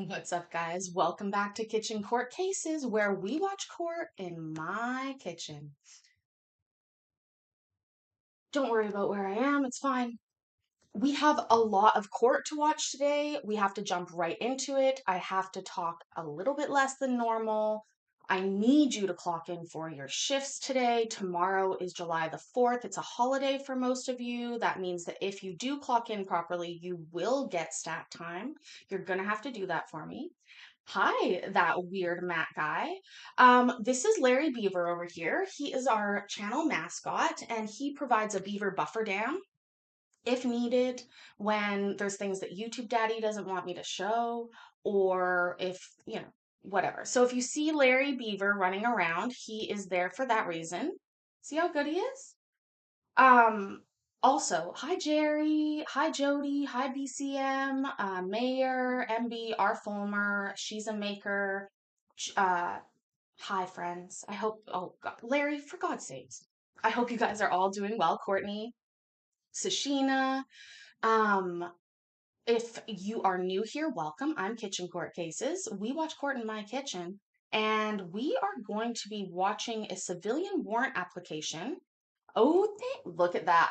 What's up, guys? Welcome back to Kitchen Court Cases, where we watch court in my kitchen. Don't worry about where I am, it's fine. We have a lot of court to watch today. We have to jump right into it. I have to talk a little bit less than normal. I need you to clock in for your shifts today. Tomorrow is July the 4th. It's a holiday for most of you. That means that if you do clock in properly, you will get stat time. You're going to have to do that for me. Hi, that weird Matt guy. This is Larry Beaver over here. He is our channel mascot, and he provides a beaver buffer dam if needed when there's things that YouTube Daddy doesn't want me to show, or if, whatever. So if you see Larry Beaver running around, he is there for that reason. See how good he is? Um, Also, hi Jerry, hi Jody, hi BCM, Mayor, MB, R. Fulmer, she's a maker. Uh, Hi friends. I hope, oh God, Larry, for God's sakes. I hope you guys are all doing well. Courtney, Sashina. Um, if you are new here, welcome. I'm Kitchen Court Cases. We watch court in my kitchen, and we are going to be watching a civilian warrant application. Oh, look at that.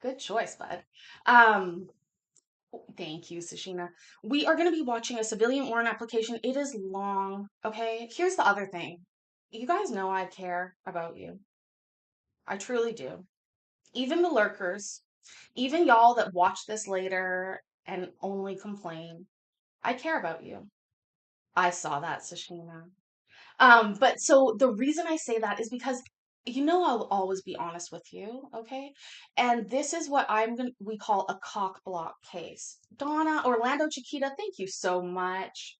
Good choice, bud. Um, Thank you, Sashina. We are going to be watching a civilian warrant application. It is long, okay? Here's the other thing. You guys know I care about you. I truly do. Even the lurkers, even y'all that watch this later and only complain, I care about you. I saw that, Sashina. But so the reason I say that is because I'll always be honest with you, okay? And this is what we call a cock block case. Donna, Orlando Chiquita, thank you so much.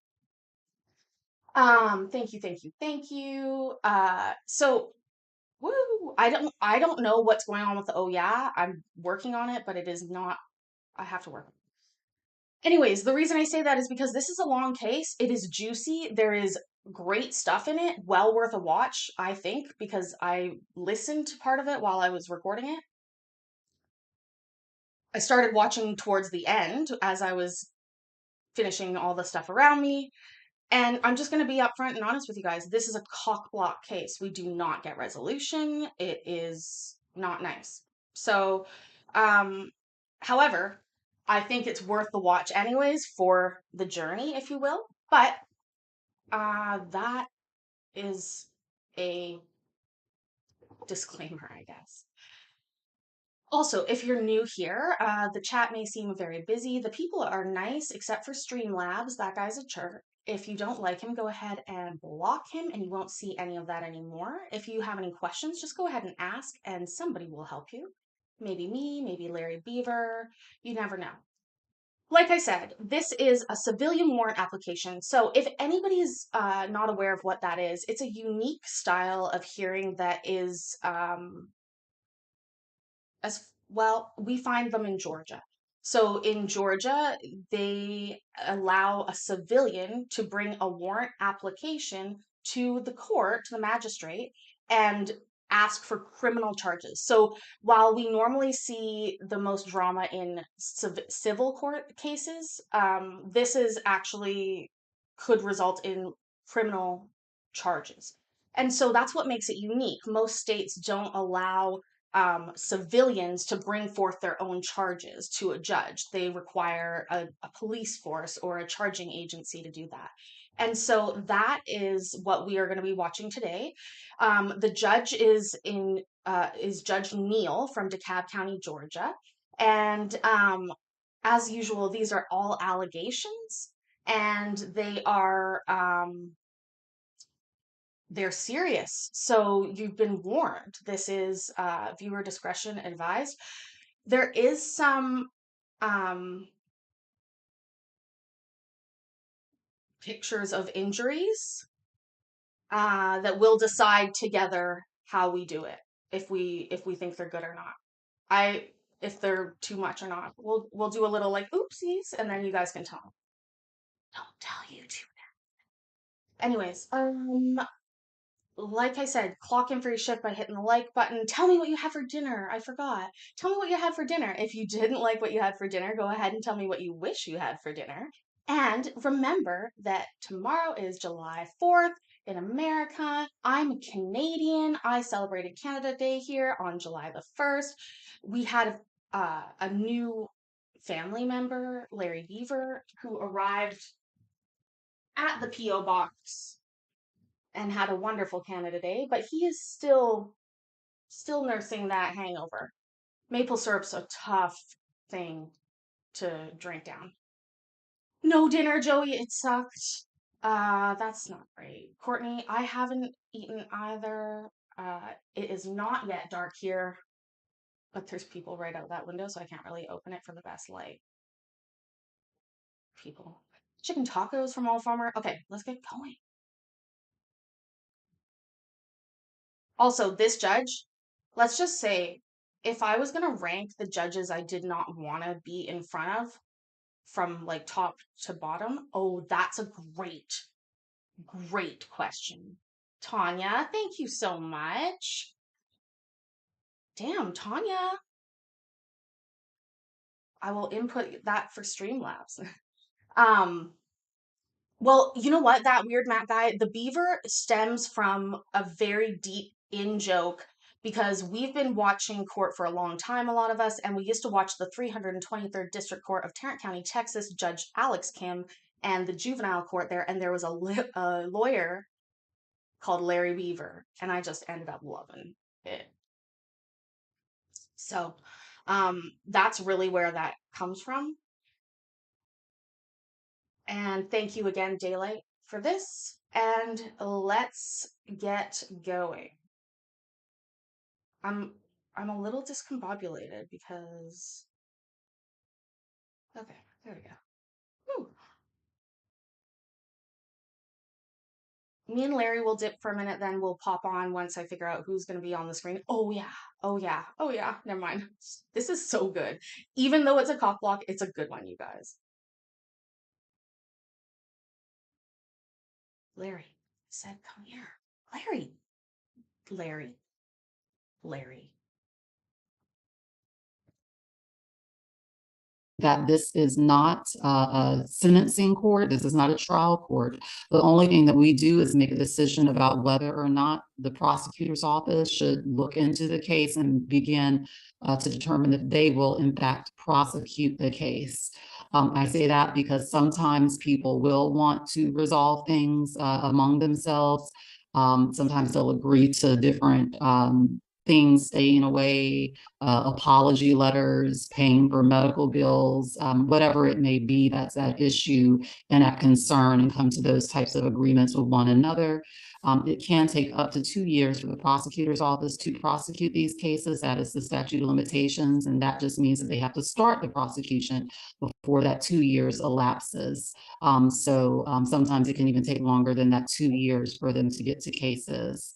Thank you, thank you, thank you. So woo, I don't know what's going on with the oh yeah. I'm working on it, but it is not I have to work. Anyways, the reason I say that is because this is a long case. It is juicy. There is great stuff in it. Well worth a watch, I think, because I listened to part of it while I was recording it. I started watching towards the end as I was finishing all the stuff around me. And I'm just going to be upfront and honest with you guys. This is a cock block case. We do not get resolution. It is not nice. So, um, however, I think it's worth the watch anyways for the journey, if you will. But that is a disclaimer, I guess. Also, if you're new here, the chat may seem very busy. The people are nice, except for Streamlabs. That guy's a jerk. If you don't like him, go ahead and block him, and you won't see any of that anymore. If you have any questions, just go ahead and ask, and somebody will help you. Maybe me, maybe Larry Beaver. You never know. Like I said, this is a civilian warrant application. So if anybody's not aware of what that is, it's a unique style of hearing that is as well, we find them in Georgia. So in Georgia, they allow a civilian to bring a warrant application to the court, to the magistrate, and ask for criminal charges. So while we normally see the most drama in civil court cases, this is actually could result in criminal charges. And so that's what makes it unique. Most states don't allow civilians to bring forth their own charges to a judge. They require a police force or a charging agency to do that. And so that is what we are going to be watching today. The judge is Judge Neal from DeKalb County, Georgia, and as usual, these are all allegations, and they're serious. So you've been warned. This is viewer discretion advised. There is some um, pictures of injuries that we'll decide together how we do it if we think they're good or not. If they're too much or not. We'll do a little like oopsies, and then you guys can tell. Don't tell YouTube. Anyways, like I said, clock in for your shift by hitting the like button. Tell me what you had for dinner. I forgot. Tell me what you had for dinner. If you didn't like what you had for dinner, go ahead and tell me what you wish you had for dinner. And remember that tomorrow is July 4th in America. I'm a Canadian. I celebrated Canada Day here on July the 1st. We had a new family member, Larry Beaver, who arrived at the P.O. box and had a wonderful Canada Day, but he is still nursing that hangover. Maple syrup's a tough thing to drink down. No dinner, Joey. It sucked. That's not great. Courtney, I haven't eaten either. It is not yet dark here, but there's people right out that window, so I can't really open it for the best light. People. Chicken tacos from Old Farmer. Okay, let's get going. Also, this judge, let's just say, if I was gonna rank the judges I did not want to be in front of from like top to bottom, oh, that's a great question. Tanya, thank you so much. Damn, Tanya. I will input that for Streamlabs. um, well, you know what? That weird Matt guy, the beaver stems from a very deep in joke because we've been watching court for a long time, a lot of us, and we used to watch the 323rd District Court of Tarrant County, Texas, Judge Alex Kim, and the juvenile court there, and there was a lawyer called Larry Beaver, and I just ended up loving it. So, that's really where that comes from. And thank you again, Daylight, for this. And let's get going. I'm I'm a little discombobulated because okay, there we go. Whew. Me and Larry will dip for a minute, then we'll pop on once I figure out who's going to be on the screen. Oh yeah, oh yeah, oh yeah. Never mind. This is so good. Even though it's a cock block, it's a good one, you guys. Larry said, "Come here, Larry, Larry, Larry." That this is not a sentencing court. This is not a trial court. The only thing that we do is make a decision about whether or not the prosecutor's office should look into the case and begin to determine if they will in fact prosecute the case. I say that because sometimes people will want to resolve things among themselves. Sometimes they'll agree to different things, staying away, apology letters, paying for medical bills, whatever it may be that's at issue and at concern, and come to those types of agreements with one another. It can take up to 2 years for the prosecutor's office to prosecute these cases. That is the statute of limitations, and that just means that they have to start the prosecution before that 2 years elapses. Sometimes it can even take longer than that 2 years for them to get to cases.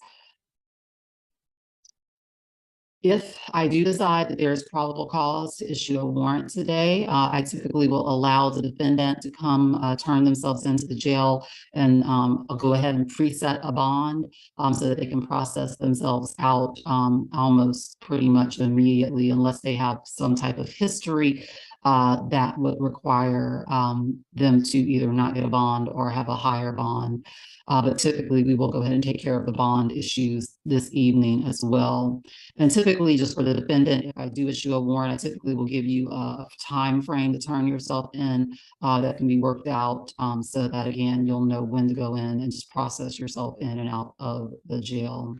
If I do decide that there is probable cause to issue a warrant today, I typically will allow the defendant to come turn themselves into the jail, and I'll go ahead and preset a bond so that they can process themselves out almost pretty much immediately, unless they have some type of history that would require them to either not get a bond or have a higher bond. But typically we will go ahead and take care of the bond issues this evening as well. And typically, just for the defendant, if I do issue a warrant, I typically will give you a time frame to turn yourself in that can be worked out, so that again, you'll know when to go in and just process yourself in and out of the jail.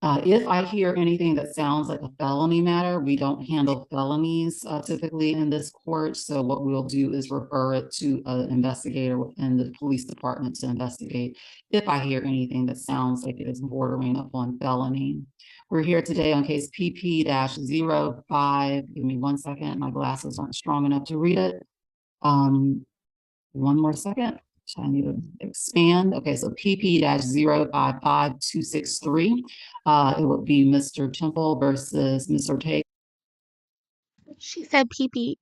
If I hear anything that sounds like a felony matter, we don't handle felonies typically in this court. So what we'll do is refer it to an investigator within the police department to investigate if I hear anything that sounds like it is bordering upon felony. We're here today on case PP-05. Give me 1 second. My glasses aren't strong enough to read it. One more second. I need to expand. Okay, so PP-055263. It would be Mr. Temple versus Ms. Ortega. She said PP.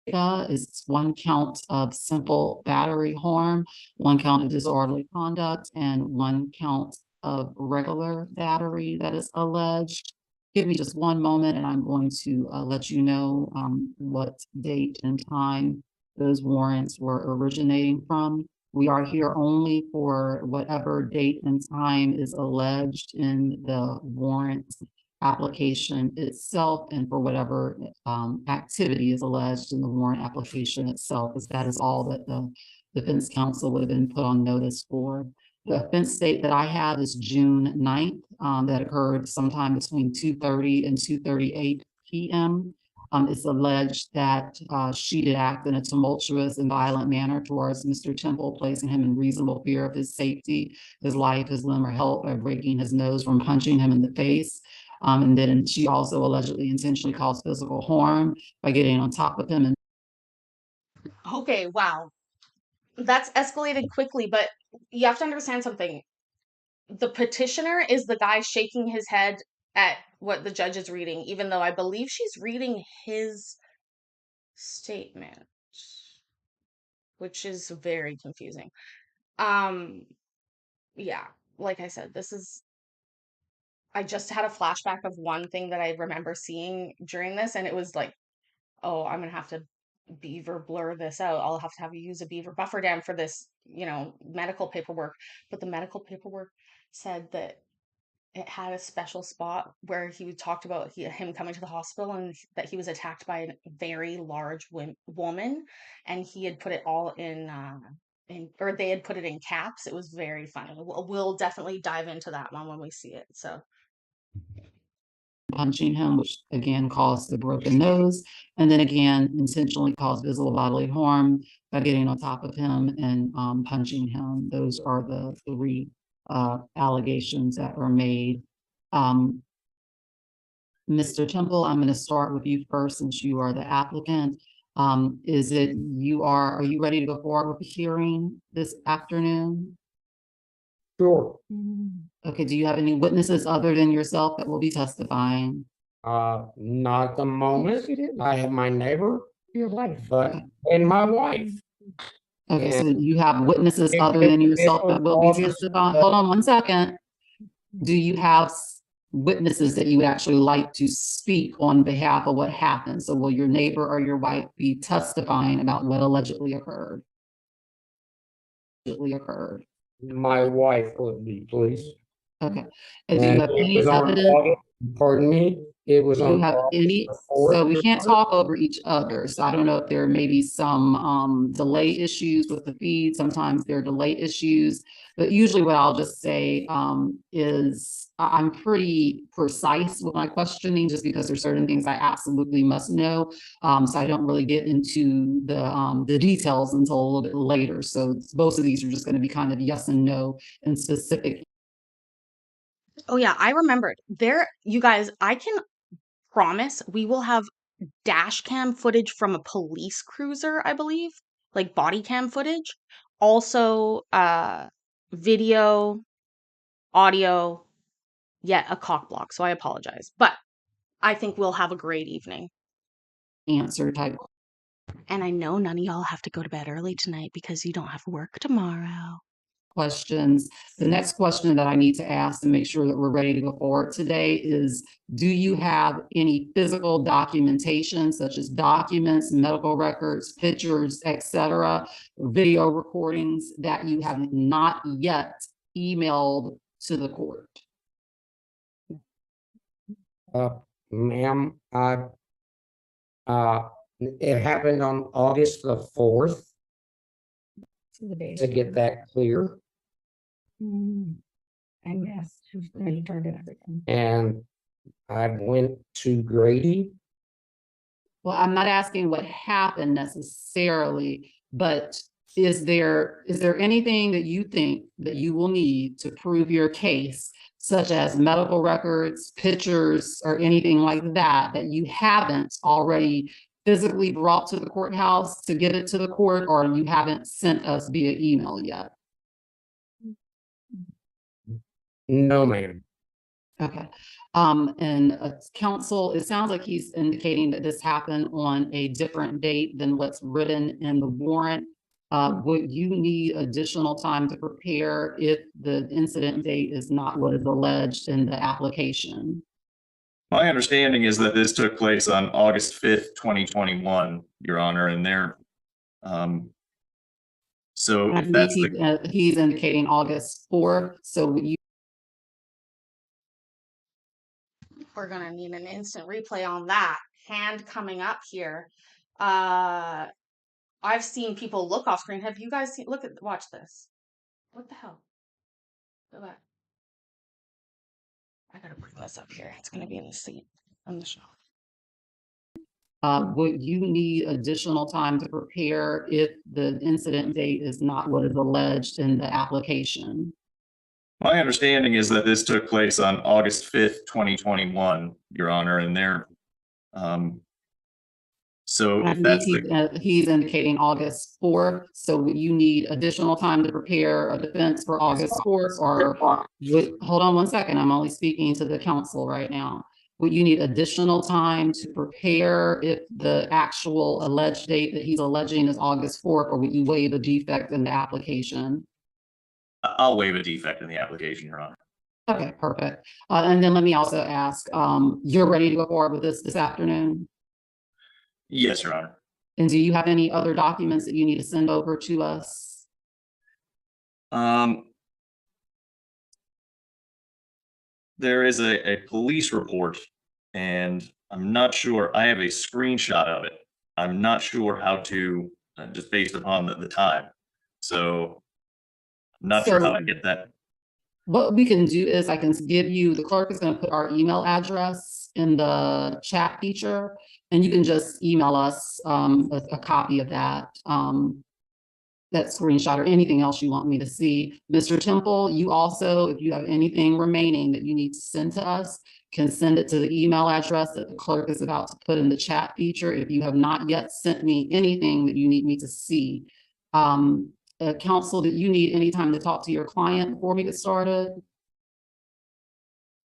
Is 1 count of simple battery harm, 1 count of disorderly conduct, and 1 count of regular battery that is alleged. Give me just 1 moment and I'm going to let you know what date and time those warrants were originating from. We are here only for whatever date and time is alleged in the warrant application itself and for whatever activity is alleged in the warrant application itself, as that is all that the defense counsel would have been put on notice for. The offense date that I have is June 9th, that occurred sometime between 2:30 and 2:38 p.m. It's alleged that she did act in a tumultuous and violent manner towards Mr. Temple, placing him in reasonable fear of his safety, his life, his limb, or health by breaking his nose from punching him in the face. And then she also allegedly intentionally caused physical harm by getting on top of him. Okay, wow. That's escalated quickly, but you have to understand something. The petitioner is the guy shaking his head at what the judge is reading, even though I believe she's reading his statement, which is very confusing. Yeah, like I said, I just had a flashback of one thing that I remember seeing during this, and it was like, oh, I'm gonna have to beaver blur this out. I'll have you use a beaver buffer dam for this, medical paperwork. But the medical paperwork said that it had a special spot where he talked about him coming to the hospital and that he was attacked by a very large woman, and he had put it all or they had put it in caps. It was very funny. We'll definitely dive into that one when we see it. So. Punching him, which again caused the broken nose, and then again intentionally caused visible bodily harm by getting on top of him and punching him. Those are the three allegations that were made. Mr. Temple, I'm going to start with you first since you are the applicant. Are you ready to go forward with the hearing this afternoon? Sure. Okay, do you have any witnesses other than yourself that will be testifying? Not at the moment. I have my neighbor, your wife, and my wife. Okay, so you have witnesses other than yourself that will be testifying? Hold on one second. Do you have witnesses that you would actually like to speak on behalf of what happened? So will your neighbor or your wife be testifying about what allegedly occurred? My wife would be, please. Okay. And do you have any evidence? Pardon me? It was Do you on have any? So we can't talk over each other. So I don't know if there may be some delay issues with the feed. Sometimes there are delay issues, but usually what I'll just say is I'm pretty precise with my questioning just because there's certain things I absolutely must know. So I don't really get into the details until a little bit later. So both of these are just going to be kind of yes and no and specific. Oh yeah, I remembered. You guys, I can promise we will have dash cam footage from a police cruiser, I believe, like body cam footage. Also, video, audio, yet a cock block. So I apologize, but I think we'll have a great evening. Answer type. And I know none of y'all have to go to bed early tonight because you don't have work tomorrow. Questions. The next question that I need to ask to make sure that we're ready to go forward today is, do you have any physical documentation such as documents, medical records, pictures, etc., video recordings that you have not yet emailed to the court? Ma'am, it happened on August the 4th. To get that clear. And yes, you turned in everything. And I went to Grady. Well, I'm not asking what happened necessarily, but is there anything that you think that you will need to prove your case, such as medical records, pictures, or anything like that, that you haven't already physically brought to the courthouse to give it to the court, or you haven't sent us via email yet? No, ma'am. Okay. Counsel, it sounds like he's indicating that this happened on a different date than what's written in the warrant. Would you need additional time to prepare if the incident date is not what is alleged in the application? My understanding is that this took place on August 5th, 2021, Your Honor, and So I if believe that's the, he's indicating August 4th. So you, We're gonna need an instant replay on that. Hand coming up here. I've seen people look off screen. Have you guys seen? Watch this. What the hell? Go back. I gotta bring this up here. It's gonna be in the seat on the show. would you need additional time to prepare if the incident date is not what is alleged in the application? my understanding is that this took place on August 5th, 2021, Your Honor, and so I if that's believe the, he's indicating August 4th. So would you need additional time to prepare a defense for August 4th, or hold on one second, I'm only speaking to the council right now. Would you need additional time to prepare if the actual alleged date that he's alleging is August 4th, or would you waive a defect in the application? I'll waive a defect in the application, Your Honor. Okay, perfect. And then let me also ask, you're ready to go forward with this afternoon? Yes, Your Honor. And do you have any other documents that you need to send over to us? There is a police report, and I'm not sure, I have a screenshot of it. I'm not sure how to, just based upon the time. So I'm not sure how to get that. What we can do is I can give you, the clerk is going to put our email address in the chat feature, and you can just email us a copy of that. That screenshot or anything else you want me to see. Mr. Temple, you also, if you have anything remaining that you need to send to us, can send it to the email address that the clerk is about to put in the chat feature. If you have not yet sent me anything that you need me to see. Counsel, do you need any time to talk to your client before we get started?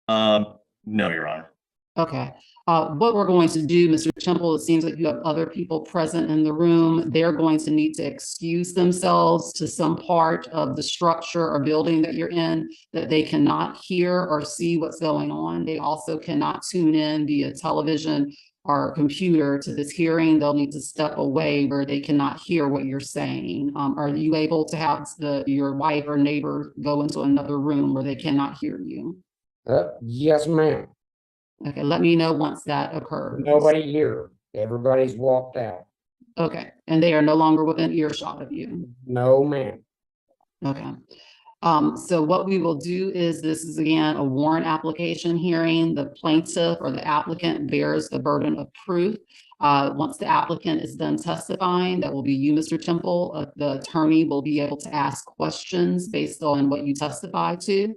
No, Your Honor. Okay. What we're going to do, Mr. Temple, it seems like you have other people present in the room. They're going to need to excuse themselves to some part of the structure or building that you're in that they cannot hear or see what's going on. They also cannot tune in via television or computer to this hearing. They'll need to step away where they cannot hear what you're saying. Are you able to have your wife or neighbor go into another room where they cannot hear you? Yes, ma'am. Okay, let me know once that occurs. Nobody here. Everybody's walked out. Okay, and they are no longer within earshot of you. No, ma'am. Okay. So what we will do is, this is again a warrant application hearing. The plaintiff or the applicant bears the burden of proof. Once the applicant is done testifying, that will be you, Mr. Temple. The attorney will be able to ask questions based on what you testify to,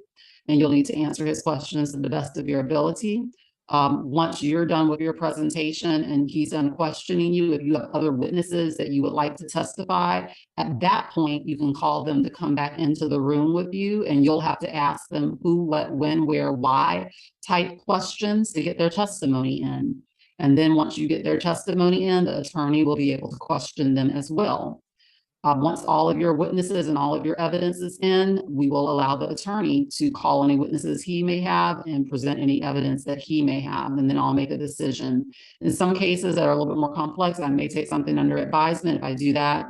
and you'll need to answer his questions to the best of your ability. Once you're done with your presentation and he's done questioning you, if you have other witnesses that you would like to testify, at that point, you can call them to come back into the room with you, and you'll have to ask them who, what, when, where, why type questions to get their testimony in. And then once you get their testimony in, the attorney will be able to question them as well. Once all of your witnesses and all of your evidence is in, we will allow the attorney to call any witnesses he may have and present any evidence that he may have, and then I'll make a decision. In some cases that are a little bit more complex, I may take something under advisement. If I do that,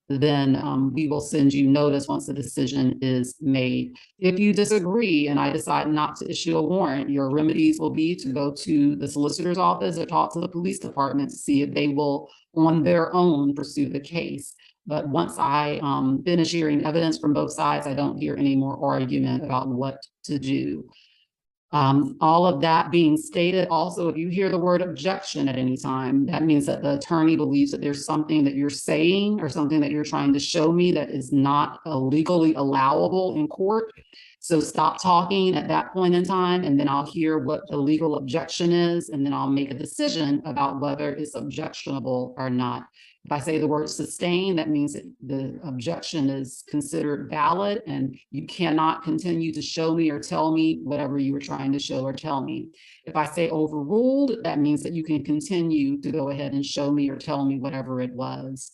then we will send you notice once the decision is made. If you disagree and I decide not to issue a warrant, your remedies will be to go to the solicitor's office or talk to the police department to see if they will on their own pursue the case. But once I finish hearing evidence from both sides, I don't hear any more argument about what to do. All of that being stated, also, if you hear the word objection at any time, that means that the attorney believes that there's something that you're saying or something that you're trying to show me that is not legally allowable in court. So stop talking at that point in time, and then I'll hear what the legal objection is, and then I'll make a decision about whether it's objectionable or not. If I say the word sustain, that means that the objection is considered valid and you cannot continue to show me or tell me whatever you were trying to show or tell me. If I say overruled, that means that you can continue to go ahead and show me or tell me whatever it was.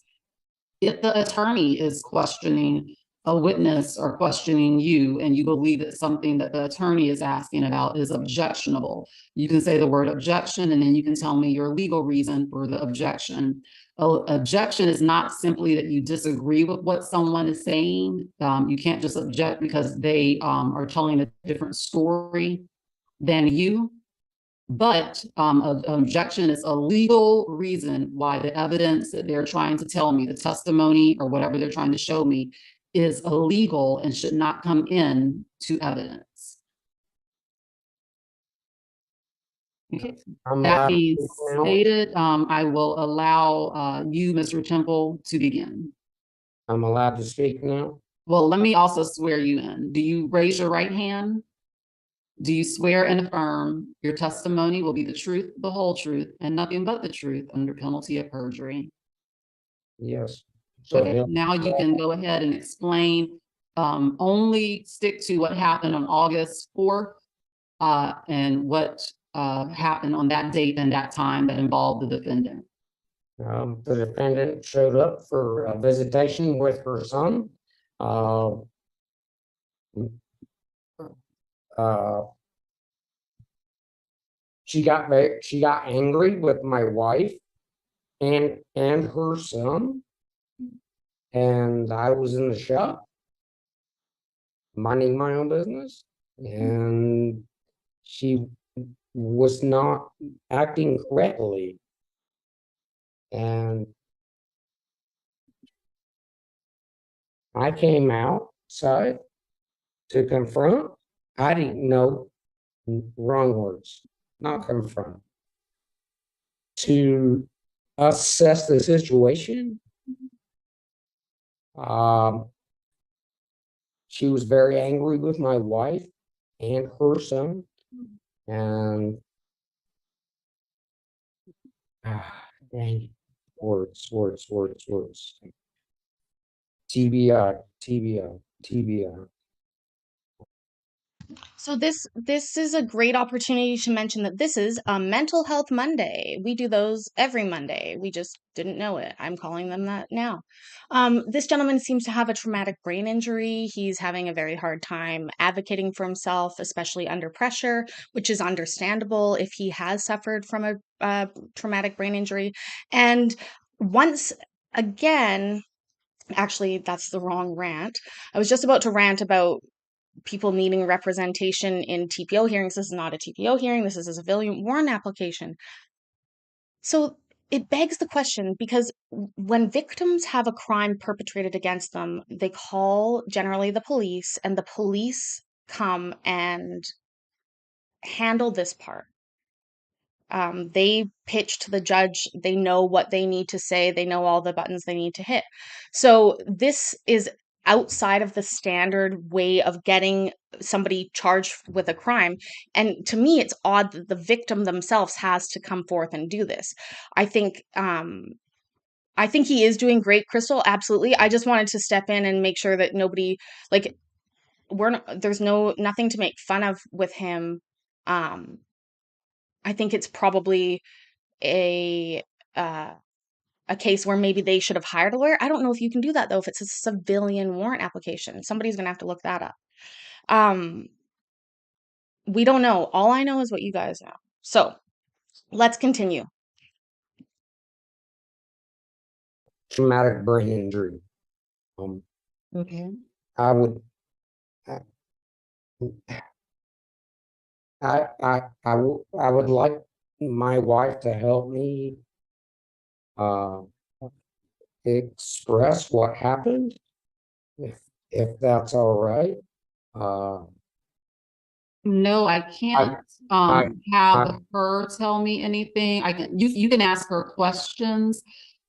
If the attorney is questioning a witness or questioning you, and you believe that something that the attorney is asking about is objectionable, you can say the word objection, and then you can tell me your legal reason for the objection. Objection is not simply that you disagree with what someone is saying. You can't just object because they are telling a different story than you. But an objection is a legal reason why the evidence that they're trying to tell me, the testimony or whatever they're trying to show me, is illegal and should not come in to evidence. Okay. I'm That allowed to being speak now. stated, I will allow you, Mr. Temple, to begin. I'm allowed to speak now. Well, let me also swear you in. Do you raise your right hand? Do you swear and affirm your testimony will be the truth, the whole truth, and nothing but the truth under penalty of perjury? Yes. So Okay, now you can go ahead and explain. Only stick to what happened on August 4th and what happened on that date and that time that involved the defendant. The defendant showed up for a visitation with her son. She got angry with my wife and her son, and I was in the shop minding my own business, and she was not acting correctly, and I came outside to confront. I didn't know, wrong words, not confront, to assess the situation. She was very angry with my wife and her son, and dang, words. TBI, TBI, TBI. So this is a great opportunity to mention that this is a Mental Health Monday. We do those every Monday. We just didn't know it. I'm calling them that now. This gentleman seems to have a traumatic brain injury. He's having a very hard time advocating for himself, especially under pressure, which is understandable if he has suffered from a traumatic brain injury. And once again, actually, that's the wrong rant. I was just about to rant about people needing representation in TPO hearings. This is not a TPO hearing. This is a civilian warrant application. So it begs the question, because when victims have a crime perpetrated against them, they call generally the police, and the police come and handle this part. They pitch to the judge. They know what they need to say. They know all the buttons they need to hit. So this is outside of the standard way of getting somebody charged with a crime. And to me, it's odd that the victim themselves has to come forth and do this. I think he is doing great, Crystal. Absolutely. I just wanted to step in and make sure that nobody, like, there's nothing to make fun of with him. I think it's probably a case where maybe they should have hired a lawyer. I don't know if you can do that though if it's a civilian warrant application. Somebody's gonna have to look that up. We don't know. All I know is what you guys know. So let's continue. Traumatic brain injury. Okay. I would. I would like my wife to help me express what happened, if that's all right. No, I can't have her tell me anything. You can ask her questions,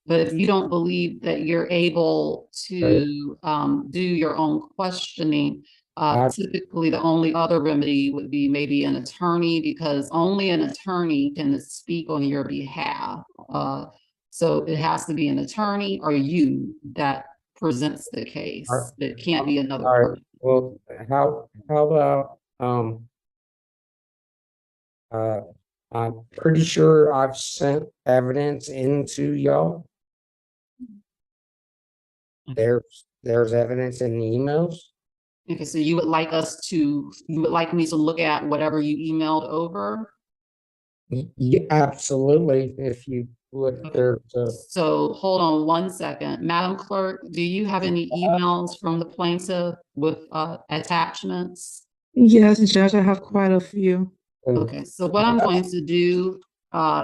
but if you don't believe that you're able to do your own questioning, typically the only other remedy would be maybe an attorney, because only an attorney can speak on your behalf. So it has to be an attorney or you that presents the case. It can't be another person. Well, how about I'm pretty sure I've sent evidence into y'all. There's evidence in the emails. Okay, so you would like me to look at whatever you emailed over? Yeah, absolutely. If you look there to, So hold on one second. Madam Clerk, do you have any emails from the plaintiff with attachments? Yes, Judge, I have quite a few. and Okay, so what I'm going to do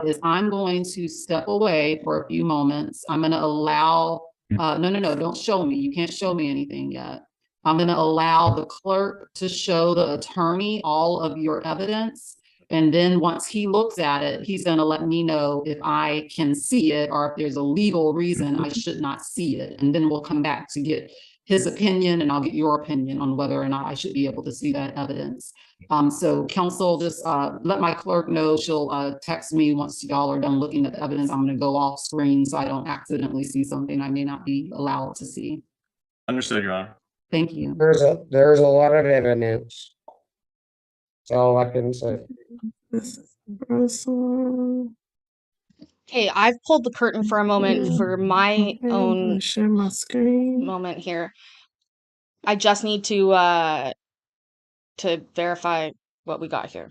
is I'm going to step away for a few moments. I'm gonna allow, no, don't show me. You can't show me anything yet. I'm gonna allow the clerk to show the attorney all of your evidence. And then once he looks at it, he's gonna let me know if I can see it or if there's a legal reason I should not see it. And then we'll come back to get his opinion and I'll get your opinion on whether or not I should be able to see that evidence. So council, just let my clerk know. She'll text me once y'all are done looking at the evidence. I'm gonna go off screen so I don't accidentally see something I may not be allowed to see. Understood, Your Honor. Thank you. there's a lot of evidence. That's all I can say. This is Russell. Okay, I've pulled the curtain for a moment for my Okay, I'm own gonna share my screen. moment here. I just need to verify what we got here.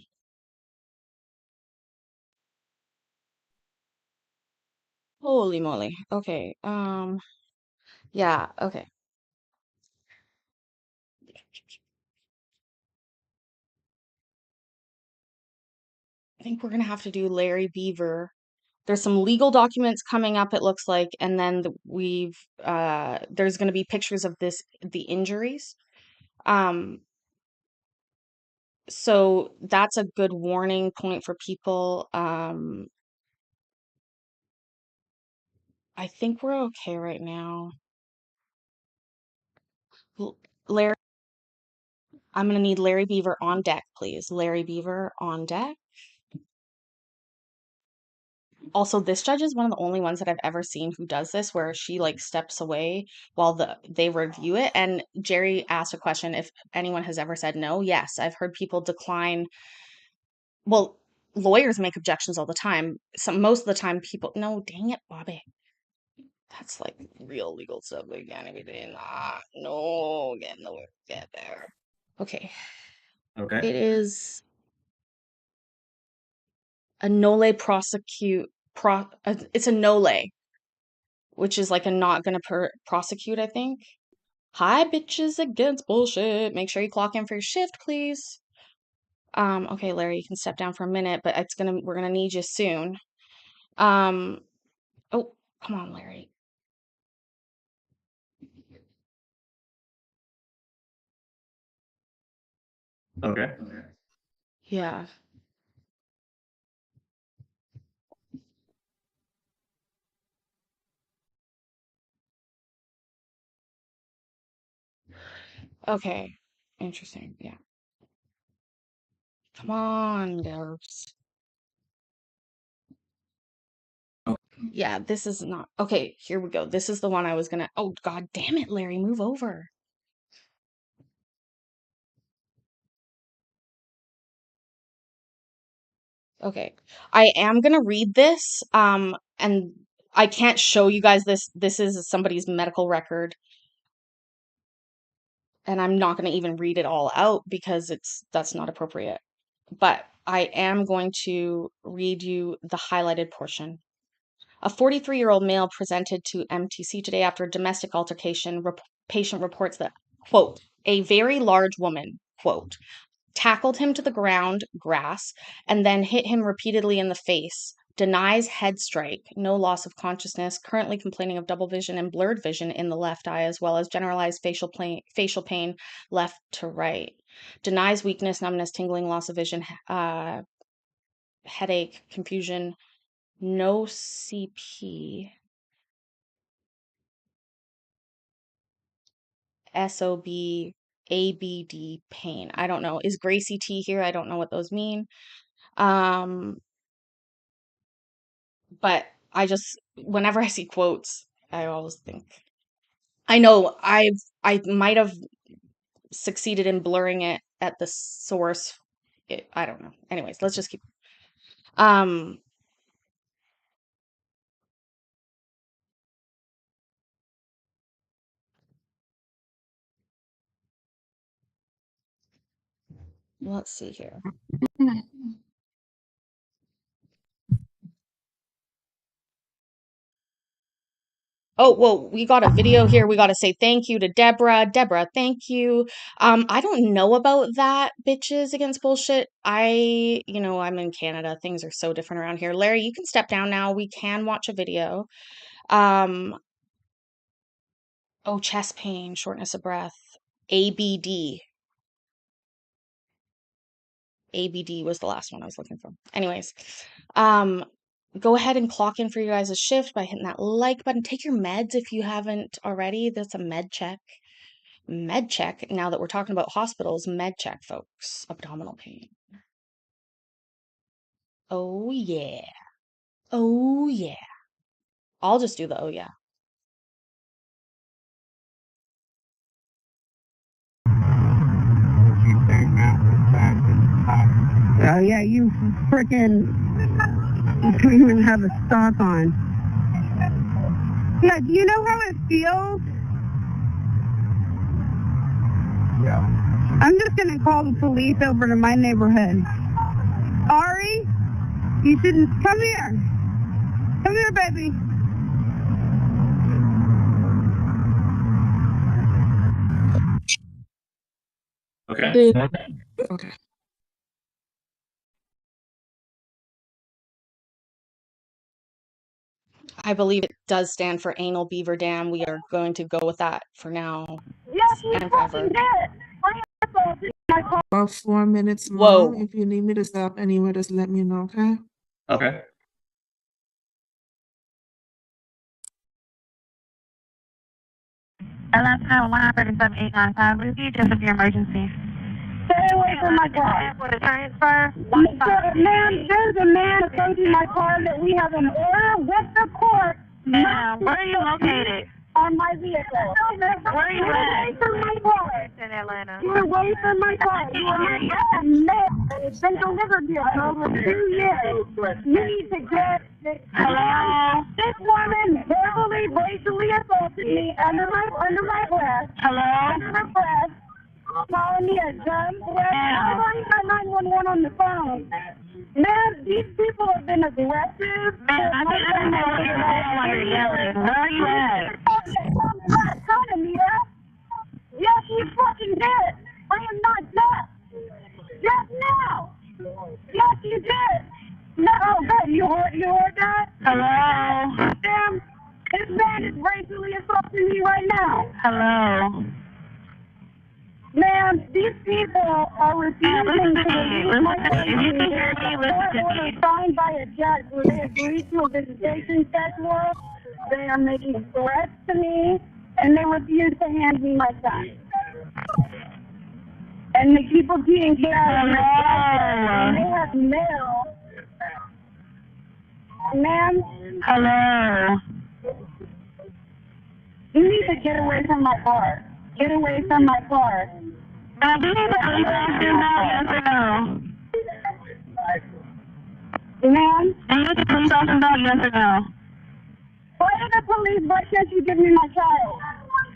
Holy moly. Okay. Yeah, okay. I think we're gonna have to do Larry Beaver. There's some legal documents coming up, it looks like, and then there's gonna be pictures of the injuries. So that's a good warning point for people. I think we're okay right now. Larry, I'm gonna need Larry Beaver on deck, please. Larry Beaver on deck. Also, this judge is one of the only ones that I've ever seen who does this, where she like steps away while they review it. And Jerry asked a question if anyone has ever said no. Yes, I've heard people decline. Well, lawyers make objections all the time. Most of the time, people. No, dang it, Bobby. That's like real legal stuff. They can't even do that. No, get there. Okay, Okay. it is a nolle prosecute. It's a nolle, which is like a not gonna prosecute, I think. Hi, bitches against bullshit. Make sure you clock in for your shift, please. Okay, Larry, you can step down for a minute, but we're gonna need you soon. Oh, come on, Larry. Okay. Yeah. Okay. Interesting. Yeah. Come on, girls. Yeah, this is not okay. Here we go. This is the one I was gonna. Oh, god damn it, Larry, move over. Okay. I am gonna read this. And I can't show you guys this. This is somebody's medical record. And I'm not gonna even read it all out because that's not appropriate. But I am going to read you the highlighted portion. A 43-year-old male presented to MTC today after a domestic altercation. Patient reports that, quote, a very large woman, quote, tackled him to the ground, grass, and then hit him repeatedly in the face. Denies head strike, no loss of consciousness, currently complaining of double vision and blurred vision in the left eye, as well as generalized facial pain left to right. Denies weakness, numbness, tingling, loss of vision, headache, confusion, no CP, SOB, ABD pain. I don't know. Is Gracie T here? I don't know what those mean. But whenever I see quotes, I always think, I know I might have succeeded in blurring it at the source. I don't know. Anyways, let's just keep, um, let's see here. Oh, well, we got a video here. We got to say thank you to Deborah. Deborah, thank you. I don't know about that, bitches against bullshit. I'm in Canada. Things are so different around here. Larry, you can step down now. We can watch a video. Oh, chest pain, shortness of breath, ABD. ABD was the last one I was looking for. Anyways, go ahead and clock in for you guys' shift by hitting that like button. Take your meds if you haven't already. That's a med check. Med check. Now that we're talking about hospitals, med check, folks. Abdominal pain. Oh, yeah. Oh, yeah. I'll just do the oh, yeah. Oh yeah, you freaking don't even have a stock on. Yeah, do you know how it feels? Yeah. I'm just gonna call the police over to my neighborhood. Ari, you shouldn't come here. Come here, baby. Okay. Okay. I believe it does stand for anal beaver dam. We are going to go with that for now and forever. About 4 minutes Whoa. long. If you need me to stop anywhere, just let me know, okay? Okay. LS 137-895, repeat just of your emergency. Stay away from my car. For the transfer? Ma'am, there's a man approaching my car that we have an order with the court. Ma'am, where are you located? On my vehicle. Where are you at? Away from my car. In Atlanta. You're away from my car. You are a man. It's been delivered here for over 2 years. You need to get... Hello? This woman verbally, racially assaulted me under my breath. Hello? Under my breath. Calling me a dumb threat. Everybody got 911 on the phone. Man, these people have been aggressive. Man, I don't know why you're yelling. Where are you at? Come to me, yes, you fucking did. I am not deaf. Yes, now. Yes, you did. No, good. You heard that? Hello? Damn, this man is racially assaulting me right now. Hello? Ma'am, these people are refusing to release my order signed by a judge where they agreed to a visitation schedule. They are making threats to me, and they refuse to hand me my son. And the people being care of me, and they have mail. Ma'am? Hello? You need to get away from my car. Get away from my car. Do you need the police officer now, yes or no? Ma'am? Do you need the police officer now, yes or no? Why did the police, why can't you give me my child?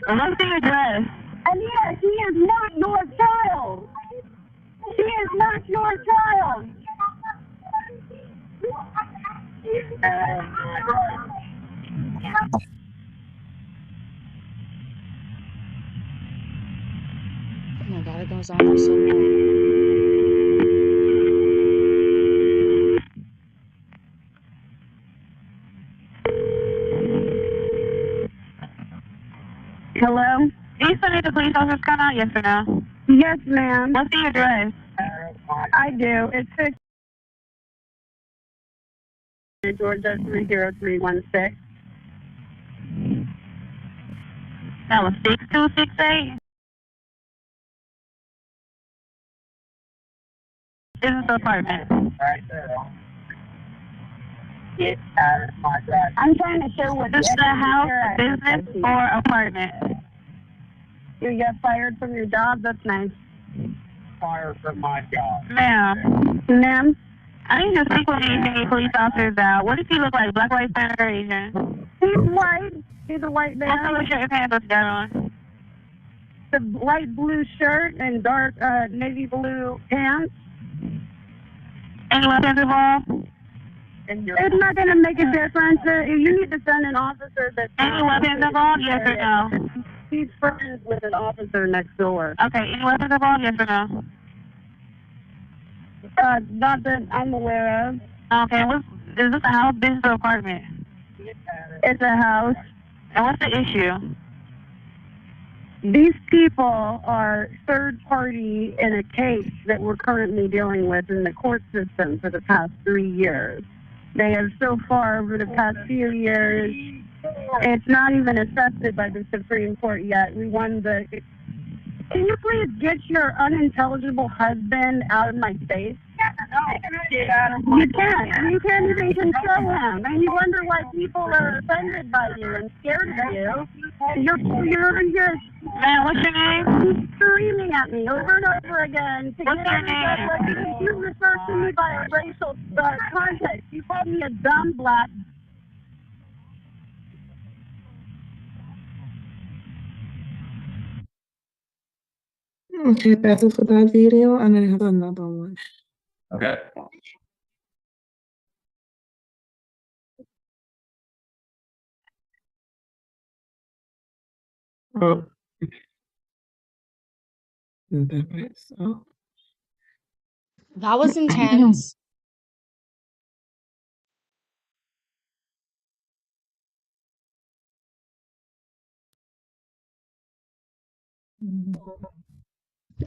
What's the address? And yes, he is not your child. He is not your child. Oh my God, it goes on for so long. Hello? Do you still need the police officers come out, yes or no? Yes, ma'am. What's the address? I do. It's 6 Georgia 30316. That was 6268? This is the apartment. I'm trying to show what this is, the house, business, or apartment. You got fired from your job? That's nice. Fired from my job. Ma'am. Ma'am? I need to speak with these police officers out. What does he look like? Black, white, Spanish, or Asian? He's white. He's a white man. What color shirt and pants does he got on? The light blue shirt and dark navy blue pants. Any weapons involved? It's not gonna make a difference. You need to send an officer that's. Any weapons involved? Yes or no? He's friends with an officer next door. Okay. Any weapons involved? Yes or no? Not that I'm aware of. Okay. Is this a house, business, or apartment? It's a house. And what's the issue? These people are third party in a case that we're currently dealing with in the court system for the past 3 years. They have so far over the past few years, it's not even accepted by the Supreme Court yet. We won the. Can you please get your unintelligible husband out of my face? You can't. You can't even control him. And you wonder why people are offended by you and scared of you. You're man, what's your name? He's screaming at me over and over again. What's your name? You refer to me by a racial context. You called me a dumb black. Okay, that's it for that video, and then I have another one. Okay. Oh. Is that right? So, That was intense.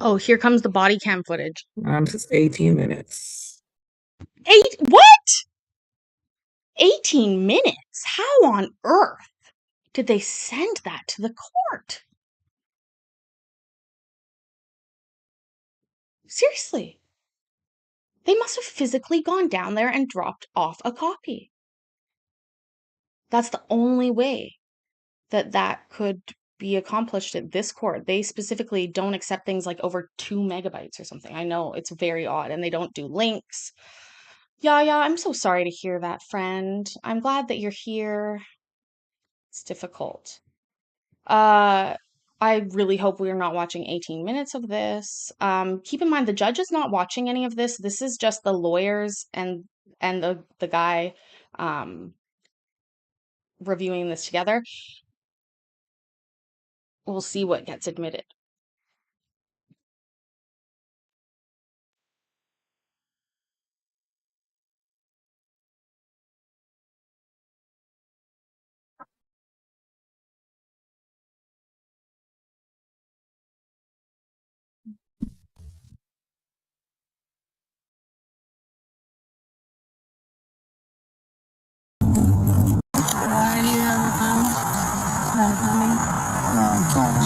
Oh, here comes the body cam footage. it's 18 minutes. What? 18 minutes? How on earth did they send that to the court? Seriously. They must have physically gone down there and dropped off a copy. That's the only way that could be accomplished at this court. They specifically don't accept things like over 2 megabytes or something. I know it's very odd, and they don't do links. Yeah, I'm so sorry to hear that, friend. I'm glad that you're here. It's difficult. I really hope we're not watching 18 minutes of this. Keep in mind the judge is not watching any of this. This is just the lawyers and the guy reviewing this together. We'll see what gets admitted.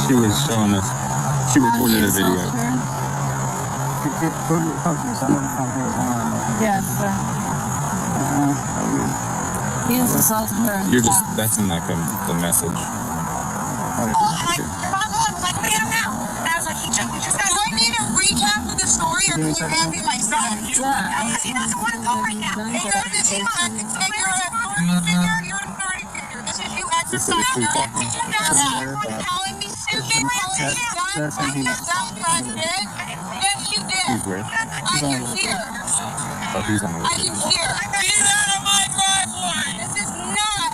She was showing us. She recorded a video. Yes, sir. He was assaulting her. You're just, that's in like the message. I need a recap of the story, or can you hand me my son? Yeah. He doesn't want to go right now. This is you exercise. Calling me stupid, calling me dumb, calling me dumb president. Yes, you did. He's where? I can hear. Oh, he's on the I can hear. Get out of my driveway! This is not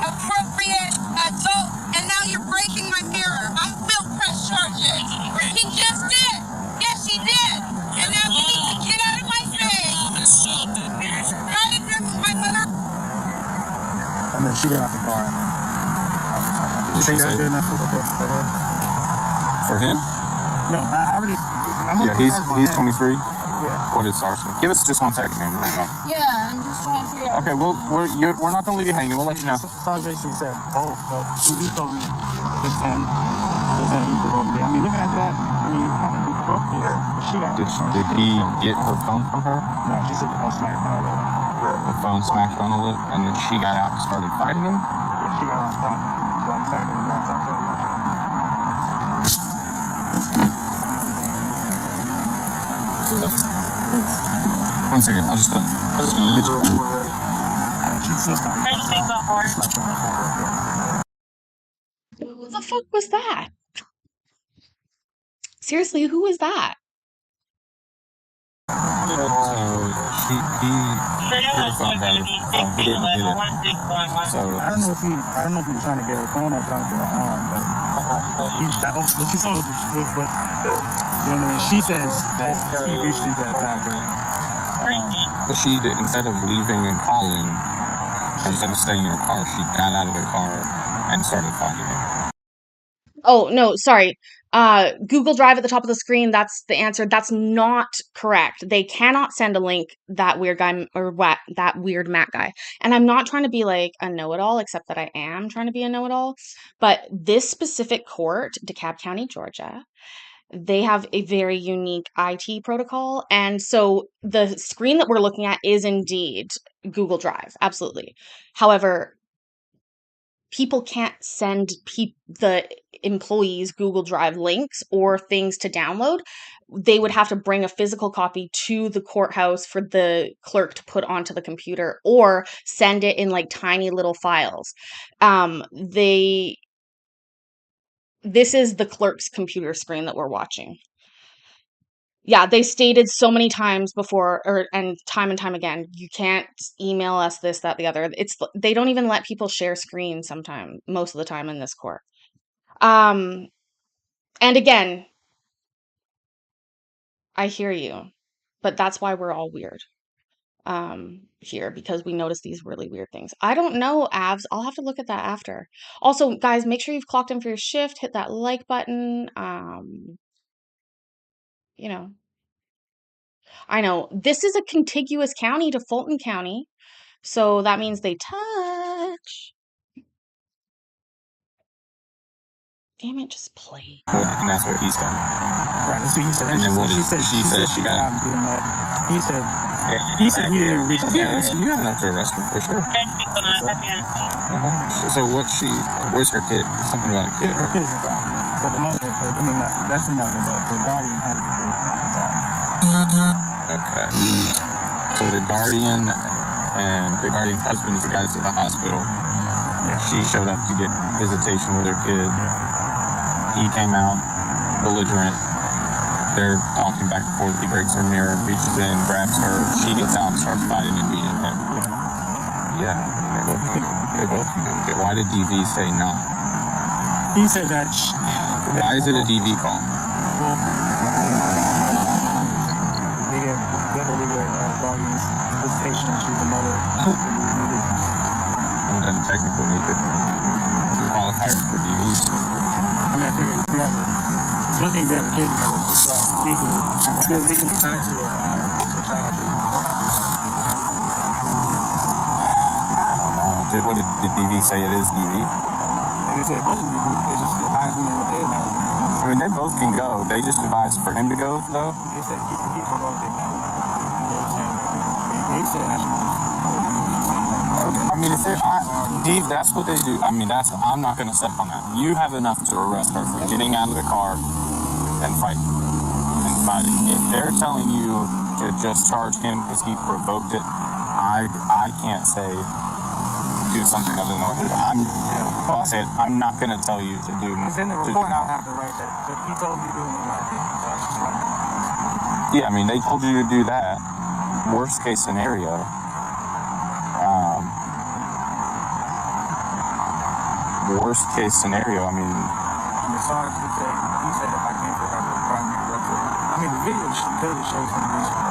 appropriate assault, and now you're breaking my mirror. I'm still press charges. He just did. Yes, he did. And now he needs to get out of my face. Try to drink my mother. And then she got out the car. You think that's good enough for him? No, I already. Yeah, he's 23. Yeah. What is arson? Give us just 1 second, man. Yeah, I'm just trying to figure out. Okay, well, we're not gonna leave you hanging. We'll let you know. Basically said, oh, but you told me it's him. I mean, looking at that, I mean, she got Did he get her phone from her? No, she said the phone smacked on the lip. The phone smashed on the lip, and then she got out and started fighting him? She got on the phone. One second, I'll just get you. Who the fuck was that? Seriously, who was that? he criticized that he didn't get it. So I don't know if he was trying to get her phone or trying to get her arm, but she told us what you know what I mean. She says that he reached into that packer. but she did, instead of leaving and calling, instead of staying in her car, she got out of the car and started fighting him. Oh, no, sorry. Google Drive at the top of the screen, that's the answer. That's not correct. They cannot send a link, that weird guy, or what, that weird Matt guy. And I'm not trying to be like a know-it-all, except that I am trying to be a know-it-all. But this specific court, DeKalb County, Georgia, they have a very unique IT protocol. And so the screen that we're looking at is indeed Google Drive. Absolutely. However, people can't send the employees Google Drive links or things to download. They would have to bring a physical copy to the courthouse for the clerk to put onto the computer, or send it in like tiny little files. This is the clerk's computer screen that we're watching. Yeah, they stated so many times before, and time again, you can't email us this, that, the other. They don't even let people share screens most of the time in this court. And again, I hear you, but that's why we're all weird here, because we notice these really weird things. I don't know, Avs. I'll have to look at that after. Also, guys, make sure you've clocked in for your shift. Hit that like button. You know, I know this is a contiguous county to Fulton County, so that means they touch. Damn it, just play. And that's what he said. Right, so he said, And then what she said she got out and being mad. He said he didn't reach the yeah, so you have enough to arrest her for sure. So where's her kid? Something about a kid. her kids are fine. But the mother, that's the mother, but the guardian had to do that. Okay. So the guardian and the guardian's husband is the guy that's at the hospital. She showed up to get visitation with her kid. He came out belligerent. They're talking back and forth. He breaks her mirror, reaches in, grabs her. She gets out and starts fighting and beating him. Yeah, they both can do it. Why did DV say no? He said that. Why is it a DV call? Well, the guardian's visitation. She's the mother. And then technically need to qualify for DVs. I mean, I figured, one thing that kids they can attach to What did DV say it is DV? They said both of them. They just advised me what they know. I mean, they both can go. They just advised for him to go, though. They said keep them both in. They said I mean, Dave, that's what they do. I mean, I'm not going to step on that. You have enough to arrest her for getting out of the car and fighting. If they're telling you to just charge him because he provoked it, I can't say do something other than what I'm not going to tell you to do. Because in the report, I'll have to write that. But he told me doing it. Yeah, I mean, they told you to do that. Worst case scenario. Worst case scenario, I mean. The sergeant he said if I can't figure out the primary record. I mean, the video clearly shows him reaching.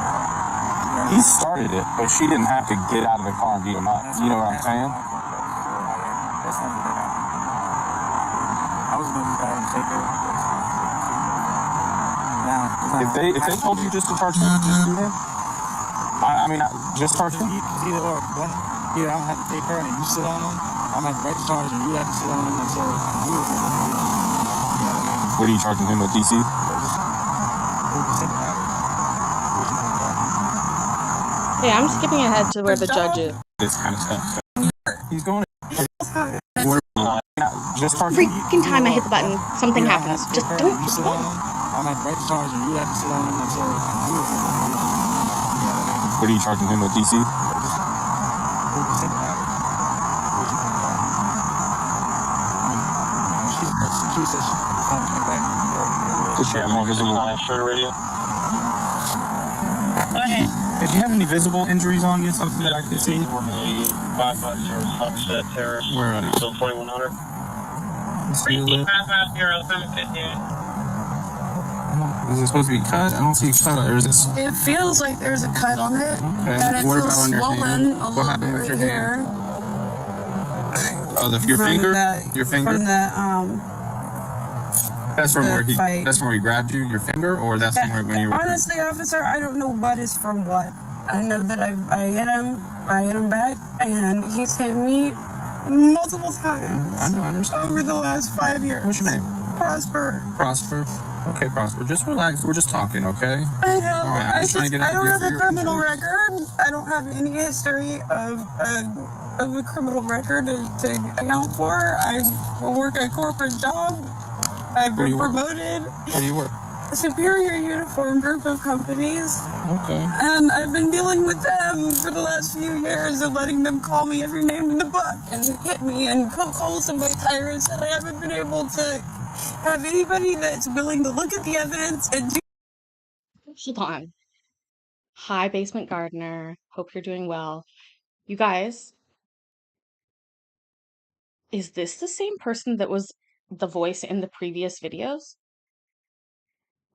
He started it, but she didn't have to get out of the car and beat him up. You know what I'm saying? That's something that I was going to try and take it. Now, if they told you just to charge him, just do him. I mean, just charge him. Either or. Either I don't have to take her and you sit on him. I'm at the right charge and you have to sit on him until you. What are you charging him with, DC? Yeah, I'm skipping ahead to where the judge is. This kind of stuff. He's going to just charge him. Freaking time I hit the button, something happens. Just don't hit the button. I'm at the right charge and you have to sit on him until you. What are you charging him with, DC? She says she's coming back. Is she more visible on radio? Go ahead. Did you have any visible injuries on you? Something that I could see? Where are you? Still 2100. Is it supposed to be cut? I don't see a cut. Or is this? It feels like there's a cut on it. Okay. And it What feels about on your swollen hand? a What little happened bit with your right hand? here. Oh, your finger? Your finger? From the, That's from where he. fight. That's from where he grabbed you. Your finger, or that's from where when you were. Honestly, officer, I don't know what is from what. I know that I hit him back, and he's hit me multiple times. I know, I understand. Over the last 5 years. What's your name? Prosper. Prosper. Okay, Prosper. Just relax. We're just talking, okay? I know. All right, I don't have a criminal record. I don't have any history of a criminal record to account for. I work a corporate job. I've been promoted. Where do you work? A superior uniform group of companies. Okay. And I've been dealing with them for the last few years of letting them call me every name in the book and hit me and poke holes in my tires, and I haven't been able to have anybody that's willing to look at the evidence and do. Hold on. Hi, Basement Gardener. Hope you're doing well. You guys, is this the same person that was the voice in the previous videos?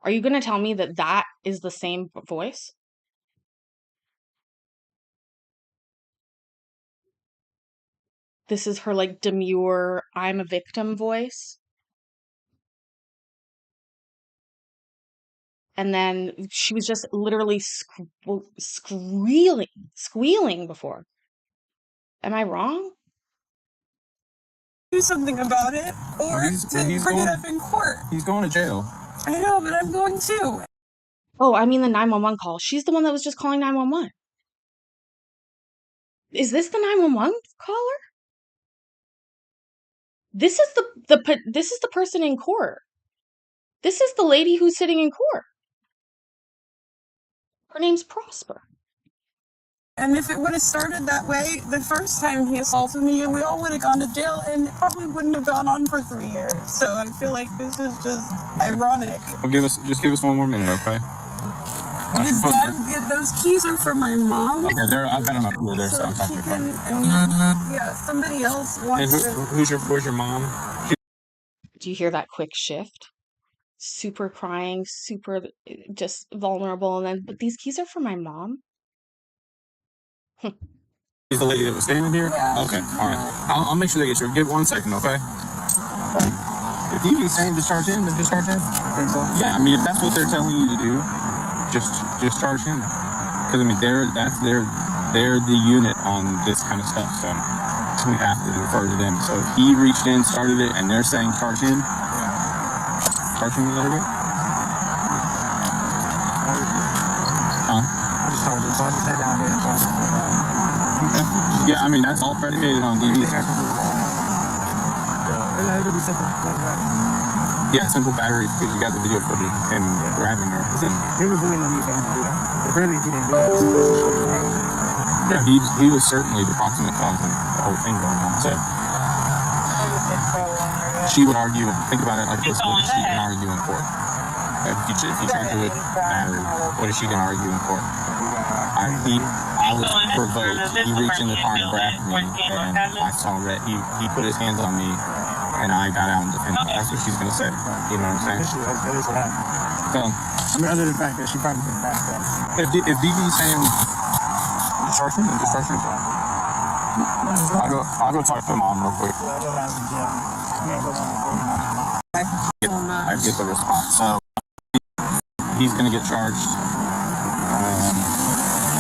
Are you going to tell me that that is the same voice? This is her like demure, I'm a victim voice. And then she was just literally squealing before. Am I wrong? Do something about it, or to bring it up in court. He's going to jail. I know, but I'm going too. Oh, I mean the 911 call. She's the one that was just calling 911. Is this the 911 caller? This is the person in court. This is the lady who's sitting in court. Her name's Prosper. And if it would have started that way the first time he assaulted me, and we all would have gone to jail, and it probably wouldn't have gone on for 3 years. So I feel like this is just ironic. Well, give us 1 more minute, okay? Those keys are for my mom. Okay, I've got them up here. There, so I'm talking to you. Yeah, somebody else wants to. Where's your mom? Do you hear that quick shift? Super crying, super just vulnerable, and then, but these keys are for my mom? Is the lady that was standing here? Yeah. Okay, all right. I'll make sure they get you. Give 1 second, okay? If you be saying discharge him, then discharge him. Yeah, I mean, if that's what they're telling you to do, just charge him. Because I mean, they're the unit on this kind of stuff, so we have to refer to them. So if he reached in, started it, and they're saying charge him a little bit. Yeah, I mean, that's all predicated on DV. Yeah, simple battery, because you got the video footage and grabbing her. Yeah, he was certainly the proximate cause of the whole thing going on. So she would argue, think about it like this, what is she can argue in court? If you try to battery, what is she going to argue in court? I was provoked. He reached in the car and grabbed me, and I saw red. He put his hands on me, and I got out and defended him. That's what she's going to say. You know what I'm saying? So, I mean, other than the fact that she probably didn't back that. if DB's saying, discharge him, then discharge him. I'll go talk to the mom real quick. I get the response. So, he's going to get charged.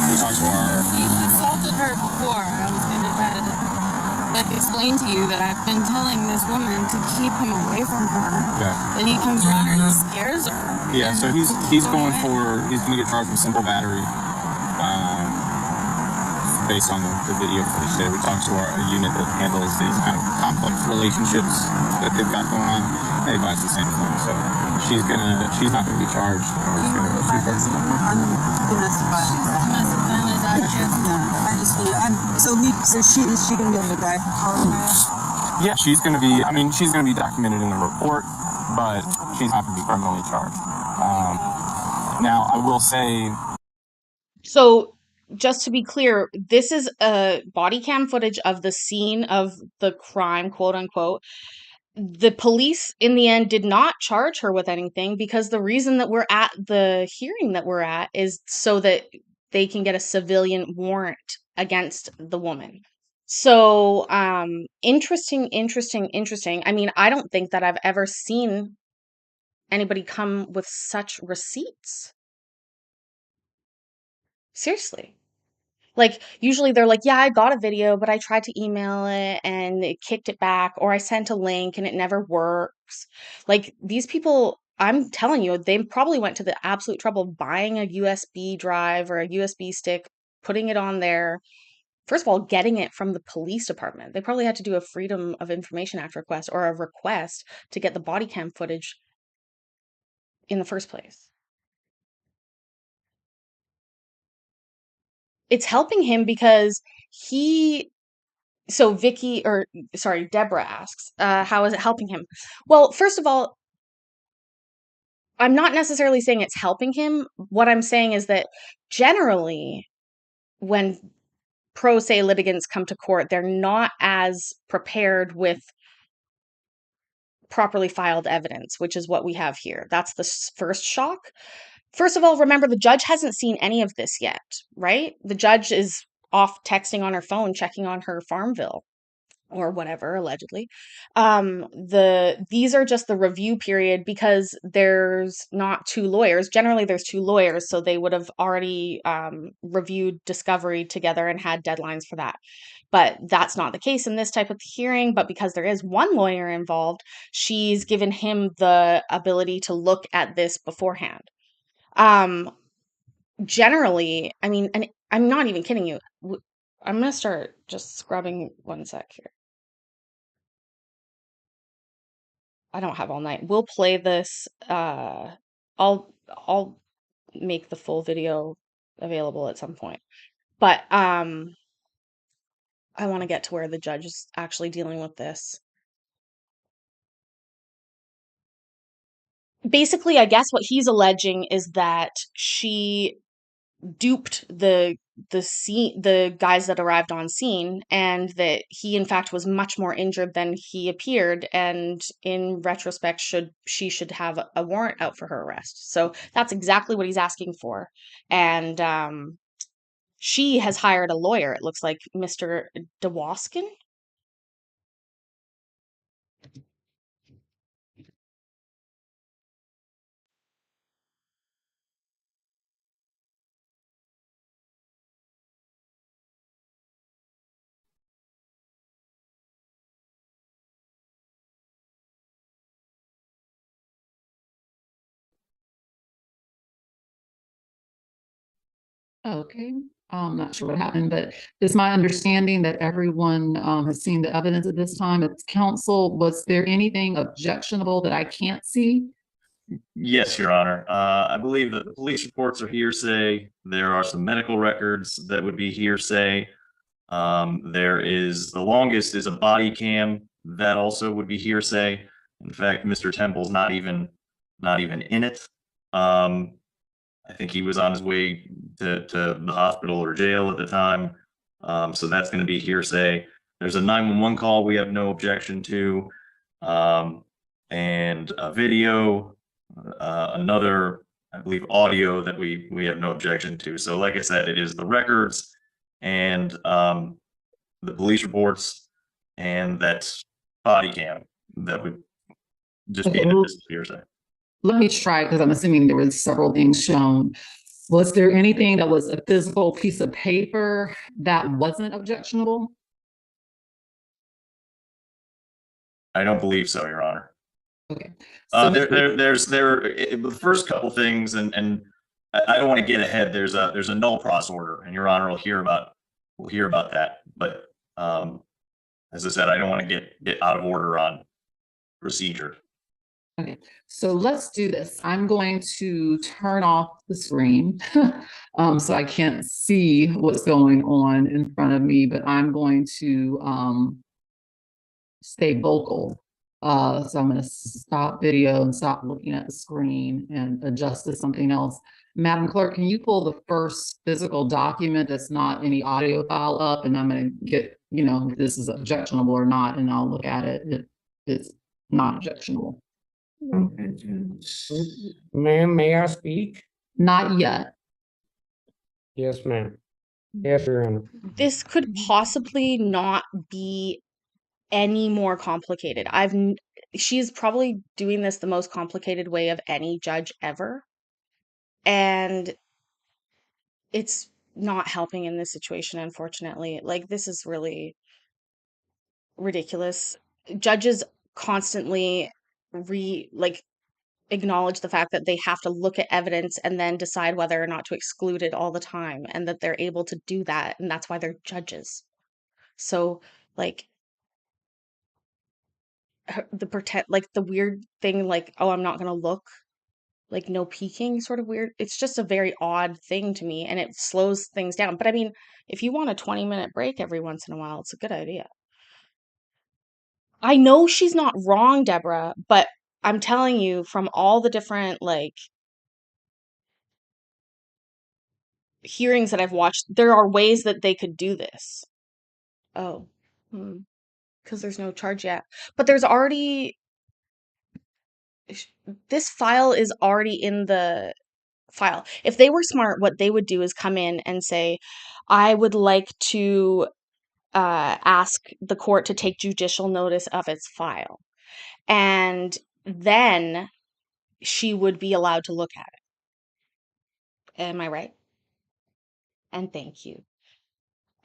He's assaulted her before. I was going to try to explain to you that I've been telling this woman to keep him away from her. Yeah. Then he comes around and he scares her. Yeah, so he's going to get charged with simple battery, based on the video footage there. We talked to a unit that handles these kind of complex relationships that they've got going on. They advise the same thing. So she's not gonna be charged. So is she gonna be able to drive her car? Yeah, she's gonna be documented in the report, but she's not gonna be criminally charged. Now I will say. So just to be clear, this is a body cam footage of the scene of the crime, quote unquote. The police in the end did not charge her with anything because the reason that we're at the hearing that we're at is so that they can get a civilian warrant against the woman. So, interesting. I mean, I don't think that I've ever seen anybody come with such receipts. Seriously. Like, usually they're like, yeah, I got a video, but I tried to email it and it kicked it back, or I sent a link and it never works. Like, these people, I'm telling you, they probably went to the absolute trouble of buying a USB drive or a USB stick, putting it on there. First of all, getting it from the police department. They probably had to do a Freedom of Information Act request or a request to get the body cam footage in the first place. It's helping him because Deborah asks, how is it helping him? Well, first of all, I'm not necessarily saying it's helping him. What I'm saying is that generally, when pro se litigants come to court, they're not as prepared with properly filed evidence, which is what we have here. That's the first shock. First of all, remember the judge hasn't seen any of this yet, right? The judge is off texting on her phone, checking on her Farmville or whatever, allegedly. These are just the review period because there's not two lawyers. Generally, there's two lawyers, so they would have already reviewed discovery together and had deadlines for that. But that's not the case in this type of hearing. But because there is one lawyer involved, she's given him the ability to look at this beforehand. Generally, I mean, and I'm not even kidding you. I'm gonna start just scrubbing one sec here. I don't have all night. We'll play this. I'll make the full video available at some point. But I want to get to where the judge is actually dealing with this. Basically, I guess what he's alleging is that she duped the guys that arrived on scene, and that he in fact was much more injured than he appeared, and in retrospect she should have a warrant out for her arrest. So that's exactly what he's asking for. And she has hired a lawyer, it looks like, Mr. Dewaskin. Okay, I'm not sure what happened, but it's my understanding that everyone has seen the evidence at this time. It's counsel. Was there anything objectionable that I can't see? Yes, Your Honor. I believe that the police reports are hearsay. There are some medical records that would be hearsay. The longest is a body cam that also would be hearsay. In fact, Mr. Temple's not even in it. I think he was on his way to the hospital or jail at the time. So that's going to be hearsay. There's a 911 call we have no objection to, and a video, another, I believe, audio that we have no objection to. So like I said, it is the records and the police reports and that's body cam that would just be hearsay. Let me try, because I'm assuming there were several things shown. Was there anything that was a physical piece of paper that wasn't objectionable? I don't believe so, Your Honor. Okay. So there's the first couple things, and I don't want to get ahead. There's a null pros order, and Your Honor will hear about that. But as I said, I don't want to get out of order on procedure. Okay, so let's do this. I'm going to turn off the screen so I can't see what's going on in front of me, but I'm going to stay vocal So I'm gonna stop video and stop looking at the screen and adjust to something else. Madam Clerk, can you pull the first physical document that's not any audio file up? And I'm gonna get, if this is objectionable or not, and I'll look at it if it's not objectionable. Okay, Judge. Ma'am, may I speak? Not yet. Yes, ma'am. Yes, Your Honor. This could possibly not be any more complicated. She's probably doing this the most complicated way of any judge ever. And it's not helping in this situation, unfortunately. Like, this is really ridiculous. Judges constantly acknowledge the fact that they have to look at evidence and then decide whether or not to exclude it all the time, and that they're able to do that, and that's why they're judges. So, like, the weird thing, like, oh, I'm not gonna look, like, no peeking, sort of weird. It's just a very odd thing to me, and it slows things down. But I mean, if you want a 20-minute break every once in a while, it's a good idea. I know she's not wrong, Deborah, but I'm telling you, from all the different, like, hearings that I've watched, there are ways that they could do this. Oh, because there's no charge yet. But there's already, this file is already in the file. If they were smart, what they would do is come in and say, I would like to ask the court to take judicial notice of its file. And then she would be allowed to look at it. Am I right? And thank you.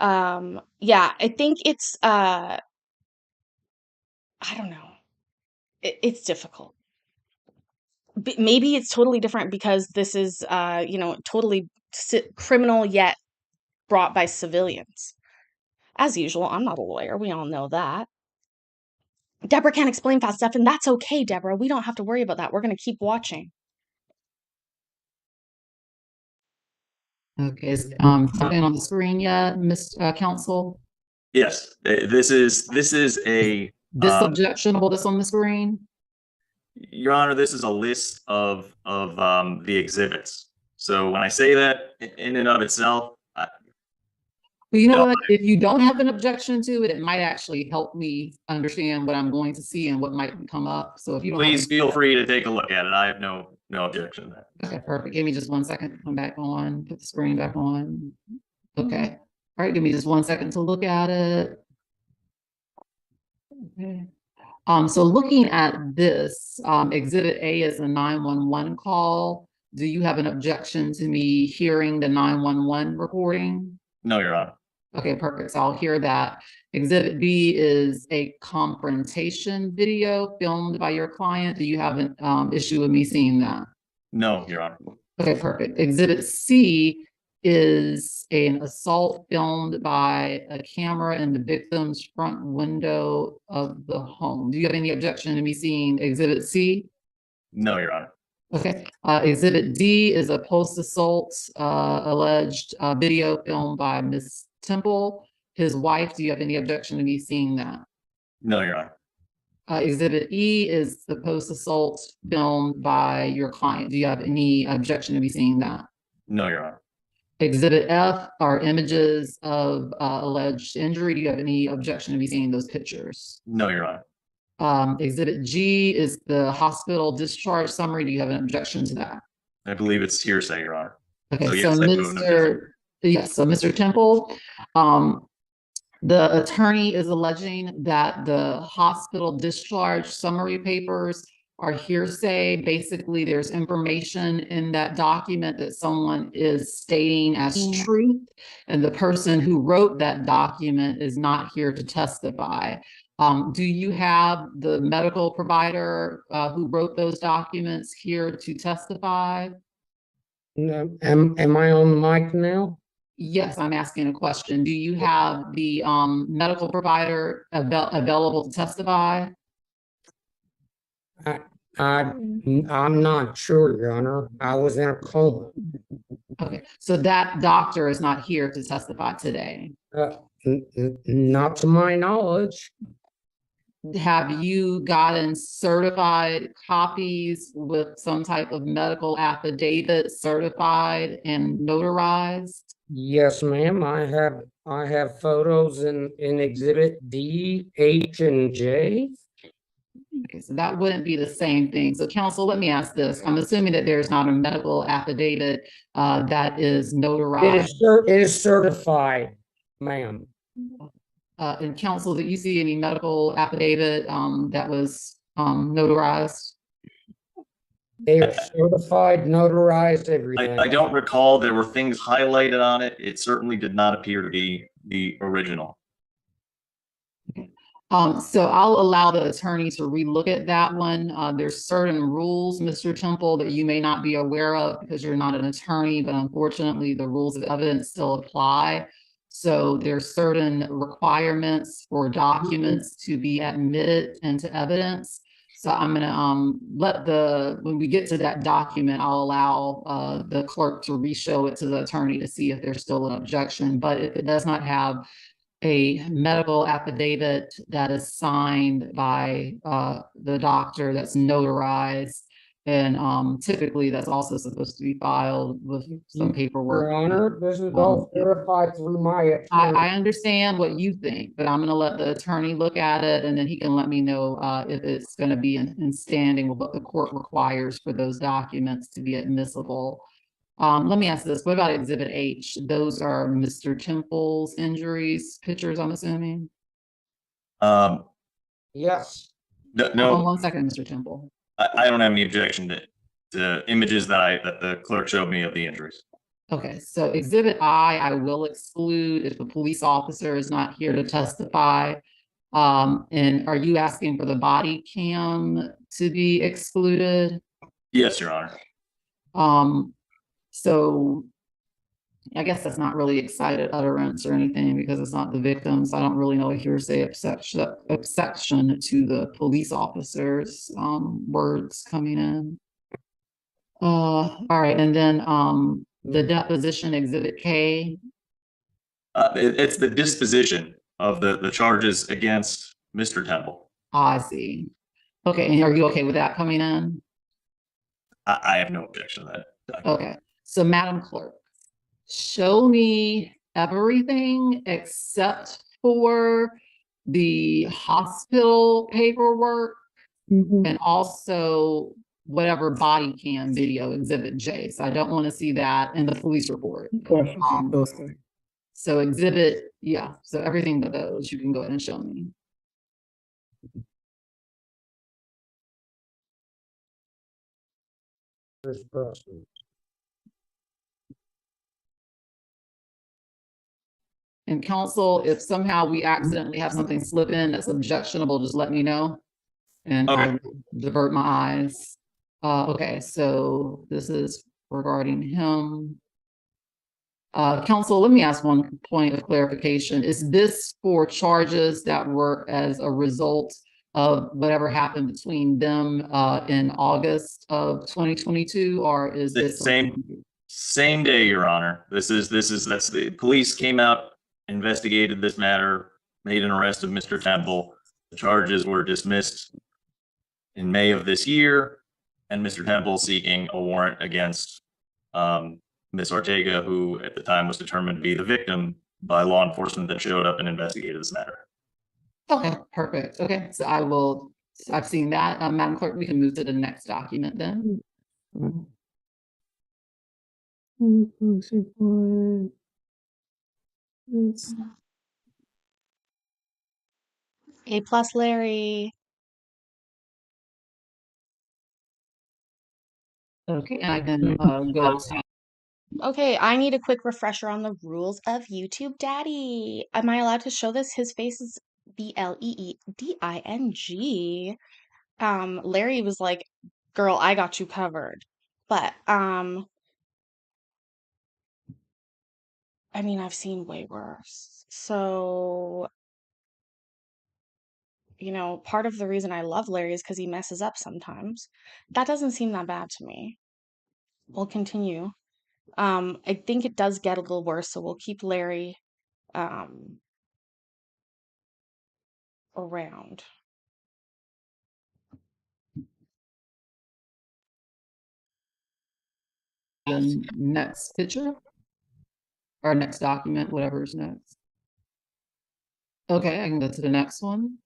Yeah, I think it's I don't know. It's difficult. Maybe it's totally different because this is totally criminal yet brought by civilians. As usual, I'm not a lawyer. We all know that. Deborah can't explain fast enough, and that's okay, Deborah. We don't have to worry about that. We're going to keep watching. Okay, is something on the screen yet, Ms. Counsel? Yes, this is a This objectionable that's on the screen? Your Honor, this is a list of the exhibits. So when I say that in and of itself, Well, you know what? If you don't have an objection to it, it might actually help me understand what I'm going to see and what might come up. So if you don't please feel free to take a look at it. I have no objection to that. Okay, perfect. Give me just 1 second. Come back on, put the screen back on. Okay. All right, give me just 1 second to look at it. Okay. So looking at this, Exhibit A is a 911 call. Do you have an objection to me hearing the 911 recording? No, Your Honor. Okay, perfect. So I'll hear that. Exhibit B is a confrontation video filmed by your client. Do you have an issue with me seeing that? No, Your Honor. Okay, perfect. Exhibit C is an assault filmed by a camera in the victim's front window of the home. Do you have any objection to me seeing Exhibit C? No, Your Honor. Okay. Exhibit D is a post-assault alleged video filmed by Ms. Temple, his wife. Do you have any objection to me seeing that? No, Your Honor. Exhibit E is the post-assault filmed by your client. Do you have any objection to me seeing that? No, Your Honor. Exhibit F are images of alleged injury. Do you have any objection to me seeing those pictures? No, Your Honor. Exhibit G is the hospital discharge summary. Do you have an objection to that? I believe it's hearsay, Your Honor. Okay, So, so, yes, I do have an objection. Mr. Temple, the attorney is alleging that the hospital discharge summary papers are hearsay. Basically, there's information in that document that someone is stating as truth, and the person who wrote that document is not here to testify. Do you have the medical provider who wrote those documents here to testify? No, am I on the mic now? Yes, I'm asking a question. Do you have the medical provider available to testify? I'm not sure, Your Honor. I was in a coma. Okay, so that doctor is not here to testify today. Not to my knowledge. have you gotten certified copies with some type of medical affidavit certified and notarized? Yes, ma'am. I have photos in exhibit D, H, and J. Okay, so that wouldn't be the same thing. So counsel, let me ask this. I'm assuming that there's not a medical affidavit that is notarized. It is certified, ma'am. And counsel, did you see any medical affidavit that was notarized? They are certified, notarized, everything. I don't recall there were things highlighted on it. It certainly did not appear to be the original. So I'll allow the attorney to relook at that one. There's certain rules, Mr. Temple, that you may not be aware of because you're not an attorney, but unfortunately the rules of evidence still apply. So there's certain requirements for documents to be admitted into evidence. So I'm gonna when we get to that document, I'll allow the clerk to re-show it to the attorney to see if there's still an objection. But if it does not have a medical affidavit that is signed by the doctor that's notarized. And typically that's also supposed to be filed with some paperwork. Your Honor, this is all certified through my attorney. I understand what you think, but I'm going to let the attorney look at it and then he can let me know if it's going to be in standing with what the court requires for those documents to be admissible. Let me ask this. What about Exhibit H? Those are Mr. Temple's injuries, pictures, I'm assuming? Yes. No, 1 second, Mr. Temple. I don't have any objection to images that the clerk showed me of the injuries. Okay, so Exhibit I will exclude if the police officer is not here to testify. And are you asking for the body cam to be excluded? Yes, Your Honor. So I guess that's not really excited utterance or anything because it's not the victims. I don't really know a hearsay exception to the police officers' words coming in. All right, and then the deposition Exhibit K. It's the disposition of the charges against Mr. Temple. I see. Okay, and are you okay with that coming in? I have no objection to that. Okay, so Madam Clerk, show me everything except for the hospital paperwork and also whatever body cam video Exhibit J. So I don't want to see that in the police report. So exhibit, yeah, so everything but those you can go ahead and show me. And counsel, if somehow we accidentally have something slip in that's objectionable, just let me know. And Okay. I'll divert my eyes. Okay, so this is regarding him. Counsel, let me ask one point of clarification. Is this for charges that were as a result of whatever happened between them in August of 2022, or is The this same day, Your Honor? That's the police came out, investigated this matter, made an arrest of Mr. Temple. The charges were dismissed in May of this year, and Mr. Temple seeking a warrant against Ms. Ortega, who at the time was determined to be the victim by law enforcement that showed up and investigated this matter. Okay, perfect. Okay, so I've seen that. Madam Clerk, we can move to the next document then. A+ Larry. Okay, and I can go to. Okay, I need a quick refresher on the rules of YouTube Daddy. Am I allowed to show this? His face is BLEEDING. Larry was like, girl, I got you covered. But, I mean, I've seen way worse. So, you know, part of the reason I love Larry is because he messes up sometimes. That doesn't seem that bad to me. We'll continue. I think it does get a little worse, so we'll keep Larry around. the next picture or next document, whatever's next. Okay, I can go to the next one.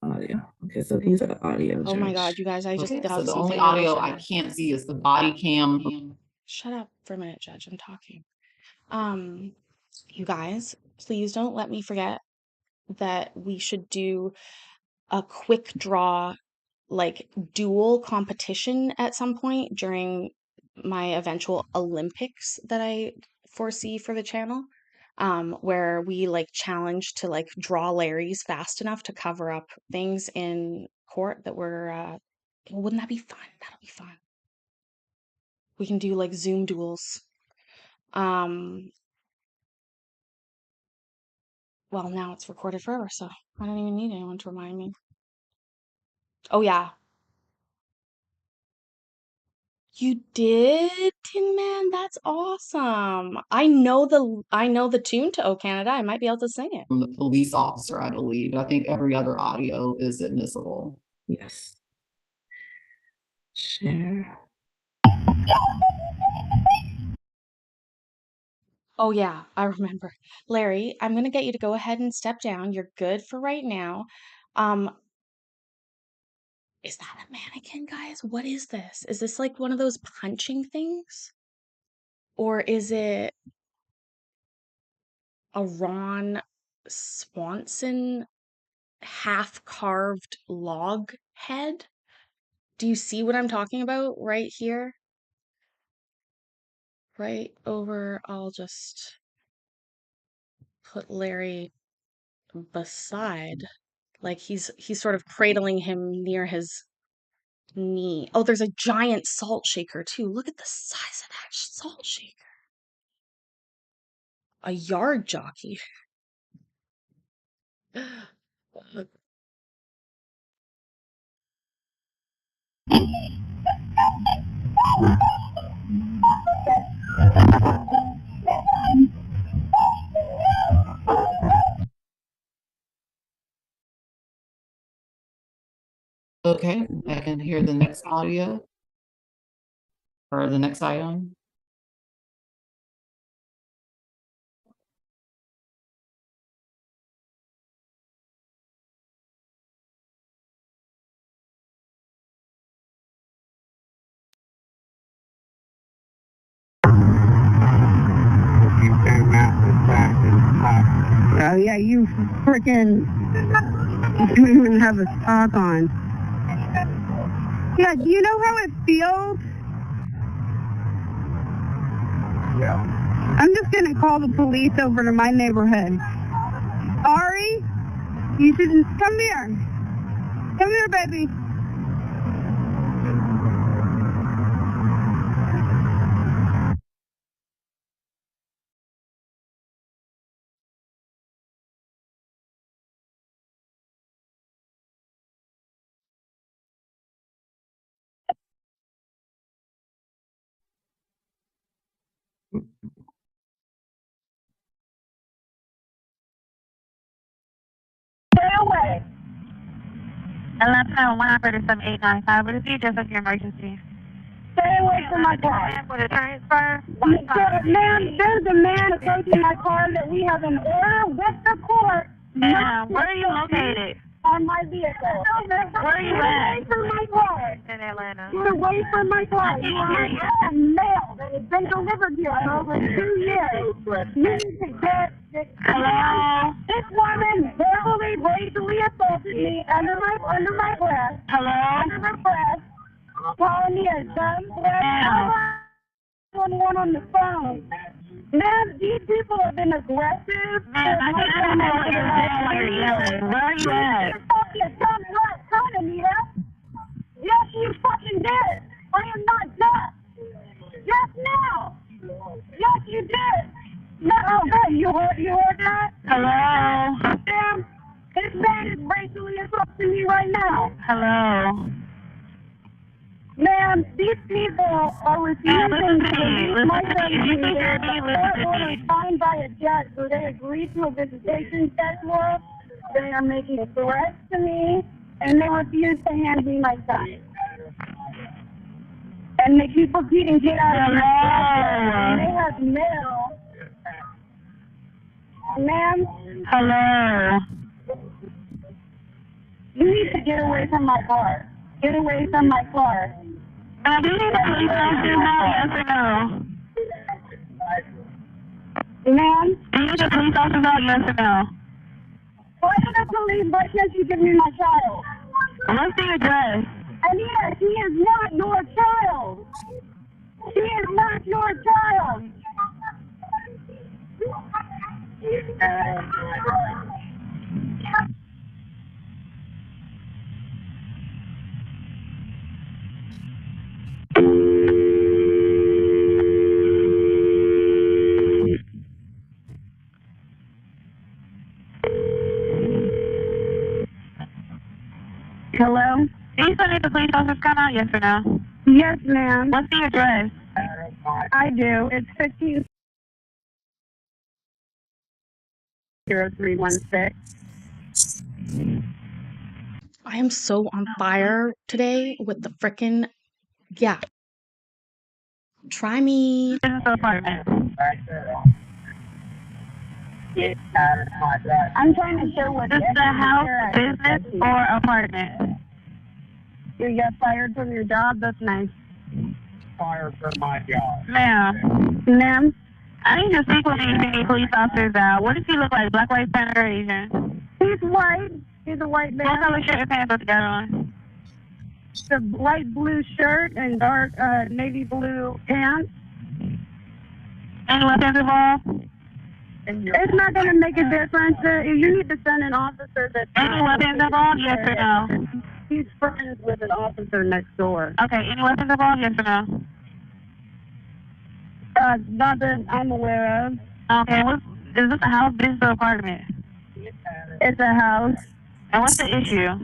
Audio. Okay, so these are the audio. Oh my God, you guys, I just Okay, thought so of the only something audio really I funny. can't see is the body cam. Shut up for a minute, Judge. I'm talking. You guys, please don't let me forget that we should do a quick draw, like dual competition at some point during my eventual Olympics that I foresee for the channel, where we like challenge to like draw Larry's fast enough to cover up things in court that were, wouldn't that be fun? That'll be fun. We can do like Zoom duels. Well, now it's recorded forever, so I don't even need anyone to remind me. Oh yeah. You did, Tin Man? That's awesome. I know the tune to "Oh Canada." I might be able to sing it. From the police officer, I believe. I think every other audio is admissible. Yes. Share. Oh yeah, I remember. Larry, I'm gonna get you to go ahead and step down. You're good for right now. Is that a mannequin, guys? What is this? Is this like one of those punching things? Or is it a Ron Swanson half-carved log head? Do you see what I'm talking about right here? Right over, I'll just put Larry beside, like he's sort of cradling him near his knee. Oh, there's a giant salt shaker too. Look at the size of that salt shaker. A yard jockey. Okay, I can hear the next audio or the next item. Oh yeah, you freaking didn't even have a sock on. Yeah, do you know how it feels? Yeah. I'm just gonna call the police over to my neighborhood. Ari, you shouldn't come here. Come here, baby. Stay away. 11-137-895. What is the address of your emergency? Stay away from my car. For the transfer. Ma'am, there's a man approaching my car that we have an order with the court. Ma'am, where are you located? On my vehicle. Where are you Get at? away from my car. In Atlanta. Get away from my car. I can't hear you. A mail that has been delivered here for over 2 years. You need to get Hello? This woman verbally, racially assaulted me under my breath. Hello? Under my breath. Calling me a dumb bitch. Someone on the phone. Man, these people have been aggressive. Man, I can't understand what you're saying while you're yelling. Where are you at? You're fucking a dumb black son, Anita. Yes, you fucking did. I am not deaf. Just now. Yes, you did. No, okay, you heard that? Hello? Damn, this man is racially assaulting me right now. Hello? Ma'am, these people are refusing to release my son to me. Their court order signed by a judge where they agreed to a visitation test warrant. They are making threats to me, and they refuse to hand me my son. And they keep repeating, get out of here. And they have mail. Ma'am? Hello? You need to get away from my car. Get away from my car. Do you need a police officer now, yes or no? Ma'am? Do you need a police officer now, yes or no? Why did I believe, why can't you give me my child? What's the address? Anita, she is not your child. She is not your child. Hello? Do you still need the police officers come out, yes or no? Yes, ma'am. What's the address? I do. It's 150316. I am so on fire today with the frickin' yeah. Try me. This is the apartment. I'm trying to show what this is, a house, business, or apartment. You got fired from your job? That's nice. Fired from my job. Ma'am. Ma'am? I need to speak with these police officers out. What does he look like? Black, white, Hispanic, or Asian? He's white. He's a white man. What color shirt and pants does he got on? The light blue shirt and dark navy blue pants. Any weapons involved? It's not going to make a difference. You need to send an officer that's... Any weapons involved, yes or no? He's friends with an officer next door. Okay, any weapons involved, yes or no? Not that I'm aware of. Okay, is this a house, business, or apartment? It's a house. And what's the issue?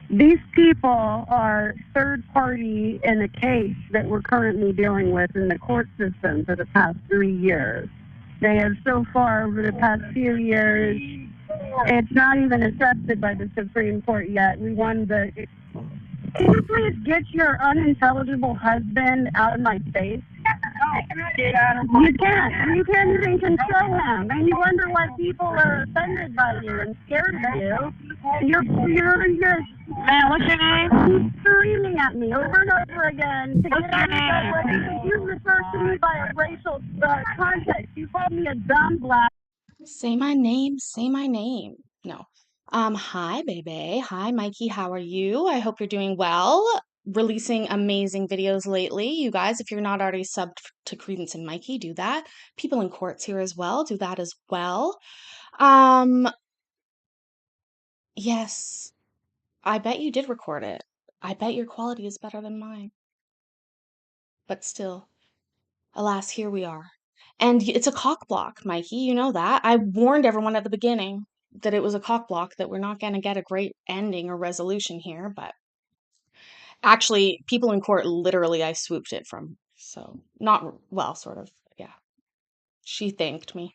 These people are third party in a case that we're currently dealing with in the court system for the past 3 years. They have so far over the past few years, it's not even accepted by the Supreme Court yet. We won the... Can you please get your unintelligible husband out of my face? You can't. You can't even control him. And you wonder why people are offended by you and scared of you. You're man, what's your name? He's screaming at me over and over again to get out of my way. You refer to me by a racial context. You called me a dumb black. Say my name, say my name. No. Hi, baby. Hi, Mikey. How are you? I hope you're doing well. Releasing amazing videos lately. You guys, if you're not already subbed to Credence and Mikey, do that. People in courts here as well, do that as well. Yes, I bet you did record it. I bet your quality is better than mine. But still, alas, here we are. And it's a cock block, Mikey. You know that. I warned everyone at the beginning that it was a cock block, that we're not going to get a great ending or resolution here, but actually, people in court, literally, I swooped it from. So, not, well, sort of, yeah. She thanked me.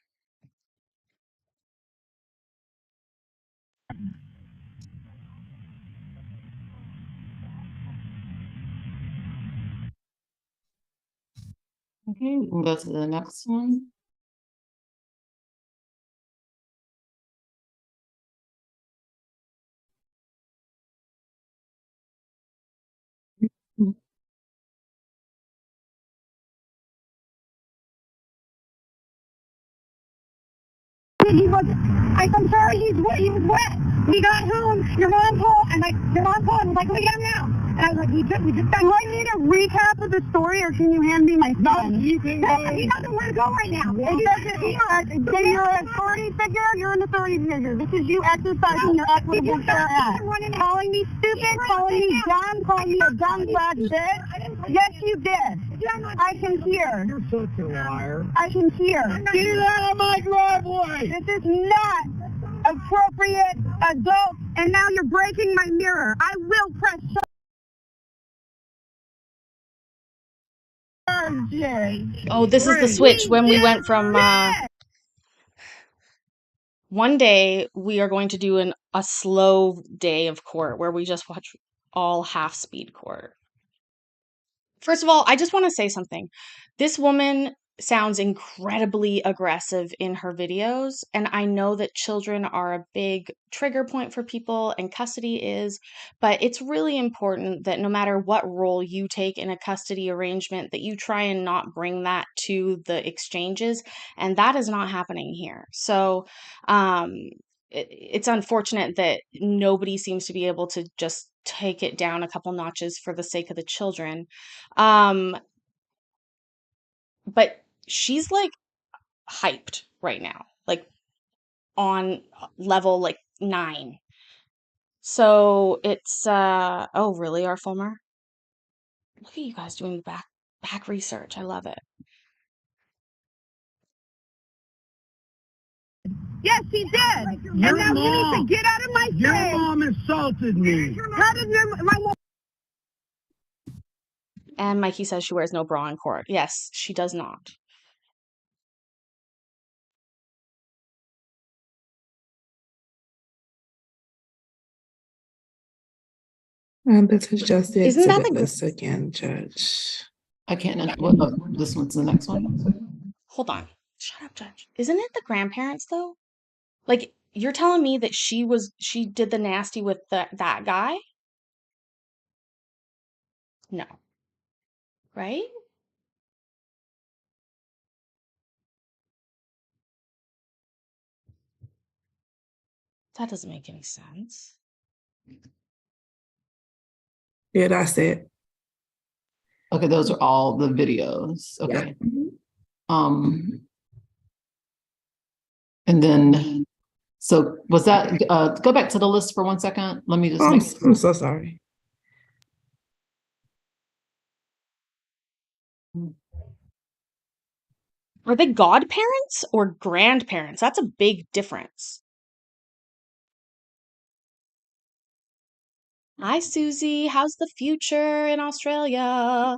Okay, we'll go to the next one. I'm sorry, he was wet. We got home, your mom called, and your mom called and was like, look at him now. And I was like, do I need a recap of the story, or can you hand me my phone? No, you can go. He doesn't want to go right now. You're an authority figure, you're an authority figure. This is you exercising your equitable care act. Calling me stupid, calling me dumb, calling me a dumb black bitch. Yes, you did. I can hear. You're such a liar. I can hear. Get out of my driveway. This is not appropriate adult, and now you're breaking my mirror. I will press charges. Oh, this is the switch when we went from, one day we are going to do a slow day of court where we just watch all half-speed court. First of all, I just want to say something. This woman sounds incredibly aggressive in her videos, and I know that children are a big trigger point for people, and custody is, but it's really important that no matter what role you take in a custody arrangement, that you try and not bring that to the exchanges, and that is not happening here. So, it's unfortunate that nobody seems to be able to just take it down a couple notches for the sake of the children. But she's like hyped right now, like on level like 9. So it's oh really, our Fulmer? Look at you guys doing back research. I love it. Yes, he did. And now you need to get out of my face. Your mom assaulted me. How did my mom? And Mikey says she wears no bra in court. Yes, she does not. This is just the Isn't that exhibit the list again, Judge. I can't, this one's the next one. Hold on. Shut up, Judge. Isn't it the grandparents though? Like you're telling me that she did the nasty with that guy? No. Right? That doesn't make any sense. Yeah, that's it. Okay, those are all the videos. Okay. Yeah. And then, so was that, go back to the list for 1 second. Let me just I'm so sorry. Are they godparents or grandparents? That's a big difference. Hi, Susie. How's the future in Australia?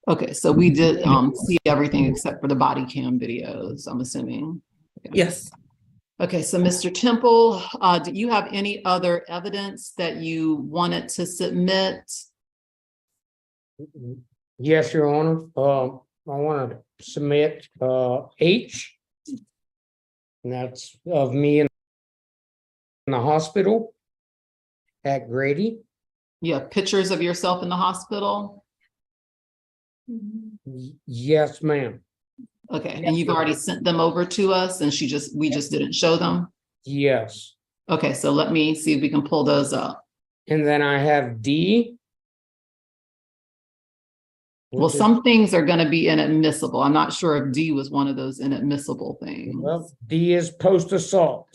Okay, so we did see everything except for the body cam videos, I'm assuming. Okay. Yes. Okay, so Mr. Temple, do you have any other evidence that you wanted to submit? Yes, Your Honor. I want to submit H, and that's of me in the hospital at Grady. You have pictures of yourself in the hospital? Yes, ma'am. Okay, and you've already sent them over to us and we just didn't show them? Yes. Okay, so let me see if we can pull those up. And then I have D. Well, some things are going to be inadmissible. I'm not sure if D was one of those inadmissible things. Well, D is post-assault.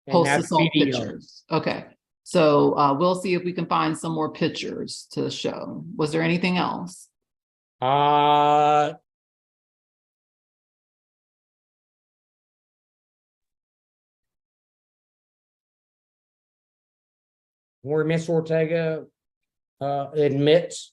Post-assault pictures. Okay, so we'll see if we can find some more pictures to show. Was there anything else? Where Miss Ortega admits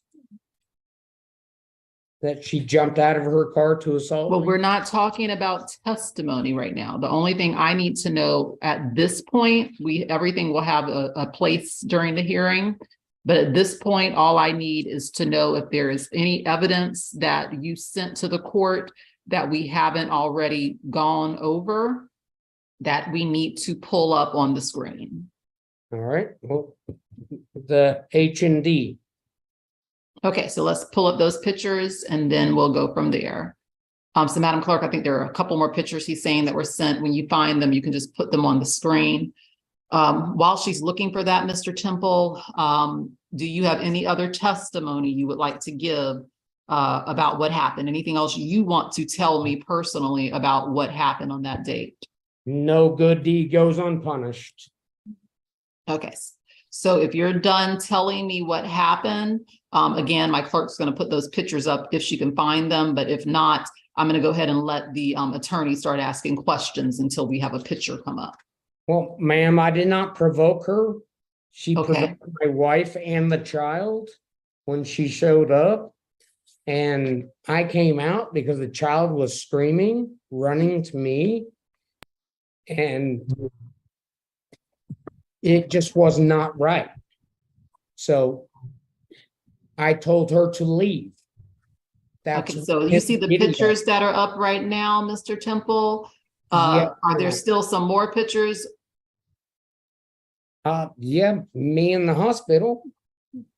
that she jumped out of her car to assault Well, me? we're not talking about testimony right now. The only thing I need to know at this point, everything will have a place during the hearing. But at this point, all I need is to know if there is any evidence that you sent to the court that we haven't already gone over that we need to pull up on the screen. All right, well, the H and D. Okay, so let's pull up those pictures and then we'll go from there. So Madam Clerk, I think there are a couple more pictures he's saying that were sent. When you find them, you can just put them on the screen. While she's looking for that, Mr. Temple, do you have any other testimony you would like to give about what happened? Anything else you want to tell me personally about what happened on that date? No good deed goes unpunished. Okay, so if you're done telling me what happened, again, my clerk's going to put those pictures up if she can find them, but if not, I'm going to go ahead and let the attorney start asking questions until we have a picture come up. Well, ma'am, I did not provoke her. She Okay. provoked my wife and the child when she showed up. And I came out because the child was screaming, running to me. And it just was not right. So I told her to leave. Okay, so you see the pictures that are up right now, Mr. Temple? Yeah. Are there still some more pictures? Yeah, me in the hospital.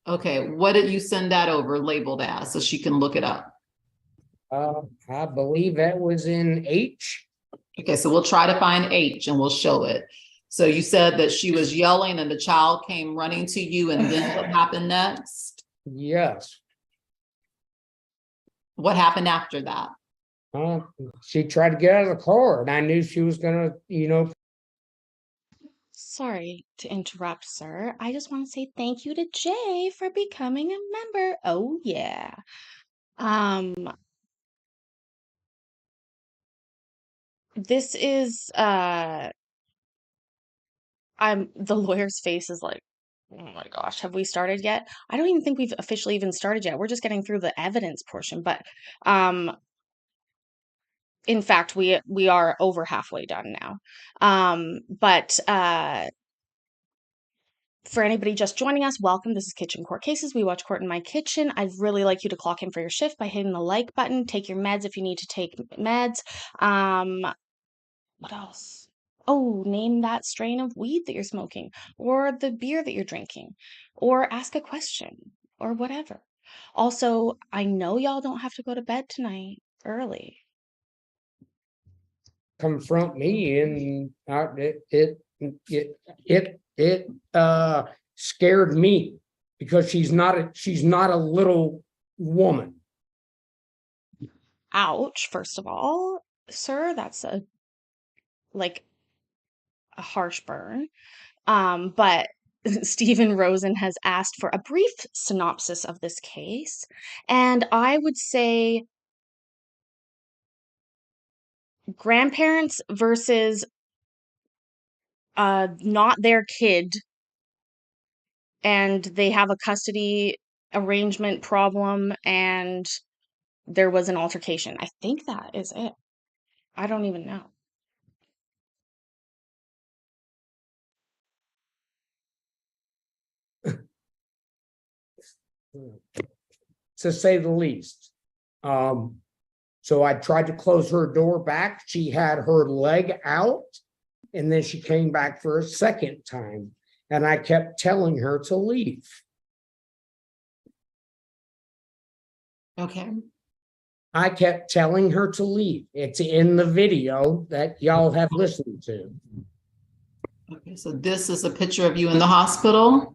Okay, what did you send that over labeled as so she can look it up? I believe that was in H. Okay, so we'll try to find H and we'll show it. So you said that she was yelling and the child came running to you, and then what happened next? Yes. What happened after that? She tried to get out of the car, and I knew she was gonna, Sorry to interrupt, sir. I just want to say thank you to Jay for becoming a member. Oh yeah. This is the lawyer's face is like, oh my gosh, have we started yet? I don't even think we've officially even started yet. We're just getting through the evidence portion, but in fact, we are over halfway done now. But for anybody just joining us, welcome. This is Kitchen Court Cases. We watch court in my kitchen. I'd really like you to clock in for your shift by hitting the like button. Take your meds if you need to take meds. What else? Oh, name that strain of weed that you're smoking, or the beer that you're drinking, or ask a question, or whatever. Also, I know y'all don't have to go to bed tonight early. confront me, and it scared me because she's not a little woman. Ouch, first of all, sir, that's a harsh burn. But Stephen Rosen has asked for a brief synopsis of this case, and I would say grandparents versus not their kid, and they have a custody arrangement problem, and there was an altercation. I think that is it. I don't even know. To say the least. So I tried to close her door back. She had her leg out, and then she came back for a second time, and I kept telling her to leave. Okay. I kept telling her to leave. It's in the video that y'all have listened to. Okay, so this is a picture of you in the hospital.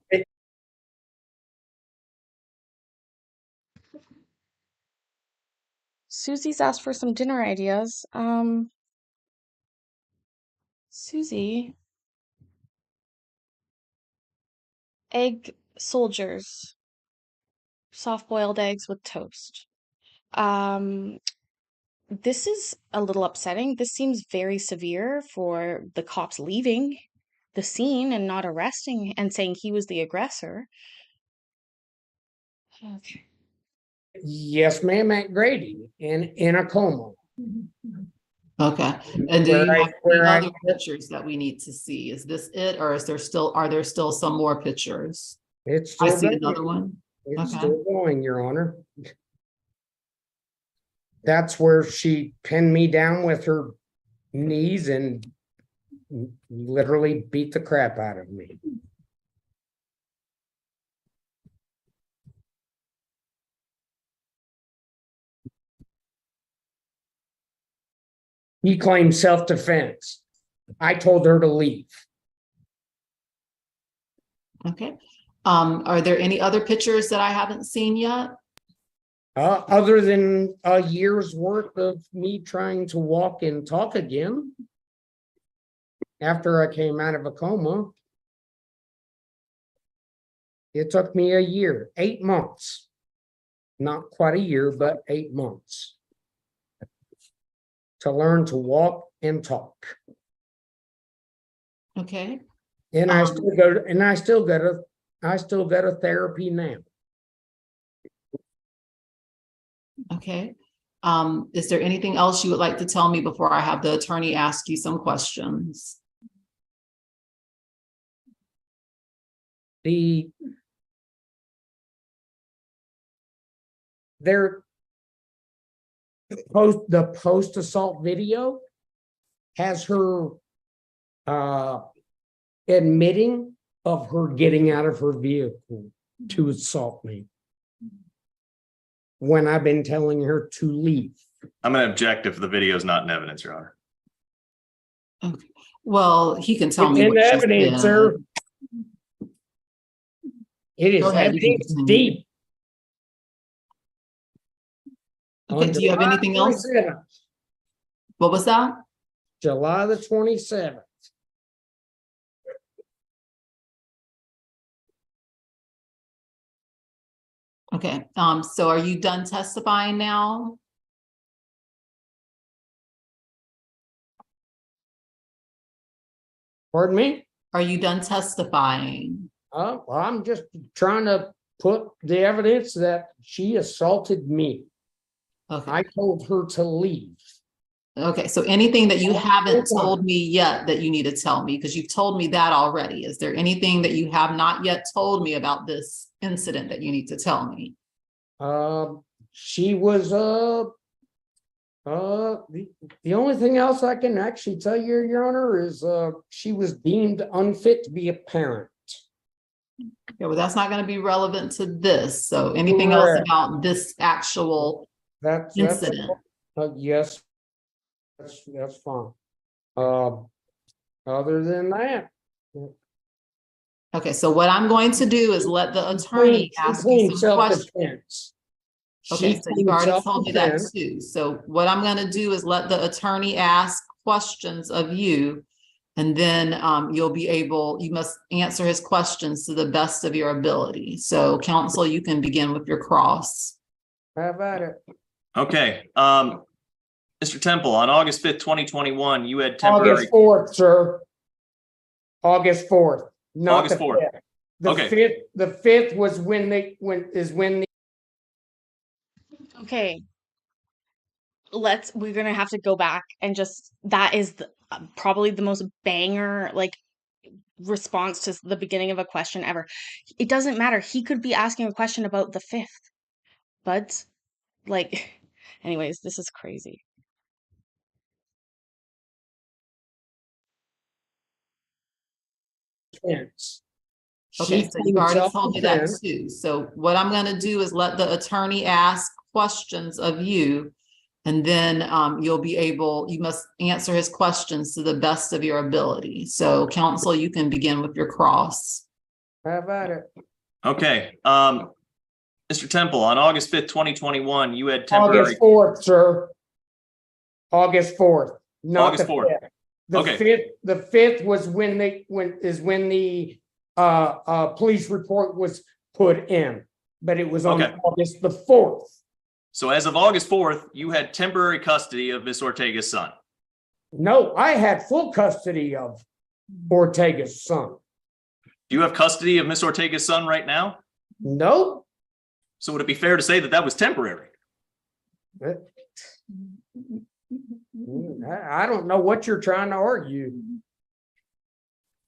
Susie's asked for some dinner ideas. Susie. Egg soldiers. Soft-boiled eggs with toast. This is a little upsetting. This seems very severe for the cops leaving the scene and not arresting and saying he was the aggressor. Okay. Yes, ma'am, at Grady in a coma. Okay. And do you have any other pictures that we need to see? Is this it, or are there still some more pictures? It's I still see going. another one. It's Okay. still going, Your Honor. That's where she pinned me down with her knees and literally beat the crap out of me. He claimed self-defense. I told her to leave. Okay. Are there any other pictures that I haven't seen yet? Other than a year's worth of me trying to walk and talk again after I came out of a coma. It took me a year, 8 months. Not quite a year, but 8 months to learn to walk and talk. Okay. And I still go to therapy now. Okay. Is there anything else you would like to tell me before I have the attorney ask you some questions? The post assault video has her admitting of her getting out of her vehicle to assault me when I've been telling her to leave. I'm going to object if the video is not in evidence, Your Honor. Okay. Well, he can tell It's me in what she evidence, said. sir. It is Go ahead, you can evidence continue. deep. Okay, On do you have July anything else? 27th, What was that? July the 27th. Okay, so are you done testifying now? Pardon me? Are you done testifying? Well, I'm just trying to put the evidence that she assaulted me. Okay. I told her to leave. Okay, so anything that you haven't told me yet that you need to tell me, because you've told me that already. Is there anything that you have not yet told me about this incident that you need to tell me? She was the only thing else I can actually tell you, Your Honor, is she was deemed unfit to be a parent. Yeah, well, that's not going to be relevant to this. So anything else about this actual incident? Yes, that's fine. Other than that, Okay, so what I'm going to do is let the attorney ask you some questions. self-defense. Okay, so you've already told me that too. So what I'm going to do is let the attorney ask questions of you, and then you must answer his questions to the best of your ability. So counsel, you can begin with your cross. How about it? Okay. Mr. Temple, on August 5th, 2021, you had temporary. August 4th, sir. August 4th. Not August the 4th. 5th. The Okay. 5th. The 5th was when the Okay, we're gonna have to go back and just, that is probably the most banger, like, response to the beginning of a question ever. It doesn't matter. He could be asking a question about the 5th, but, like, anyways, this is crazy. defense. Okay, so you've already told me that too. So what I'm going to do is let the attorney ask questions of you, and then you must answer his questions to the best of your ability. So counsel, you can begin with your cross. How about it? Okay. Mr. Temple, on August 5th, 2021, you had temporary. August 4th, sir. August 4th. Not August the 4th. 5th. The Okay. 5th. The 5th was when the police report was put in, but it was on Okay. August the 4th. So as of August 4th, you had temporary custody of Miss Ortega's son. No, I had full custody of Ortega's son. Do you have custody of Miss Ortega's son right now? No. So would it be fair to say that that was temporary? I don't know what you're trying to argue.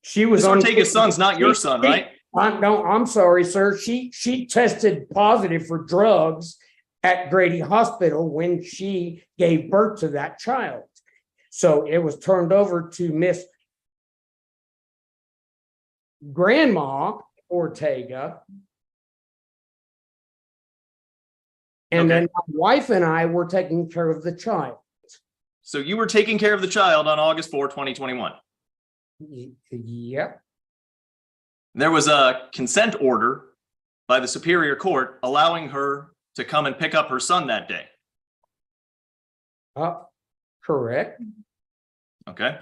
She was Miss Ortega's son's not your son, right? I'm sorry, sir. She tested positive for drugs at Grady Hospital when she gave birth to that child. So it was turned over to Miss Grandma Ortega. And then my wife and I were taking care of the child. So you were taking care of the child on August 4, 2021. Yep. There was a consent order by the Superior Court allowing her to come and pick up her son that day. Correct. Okay.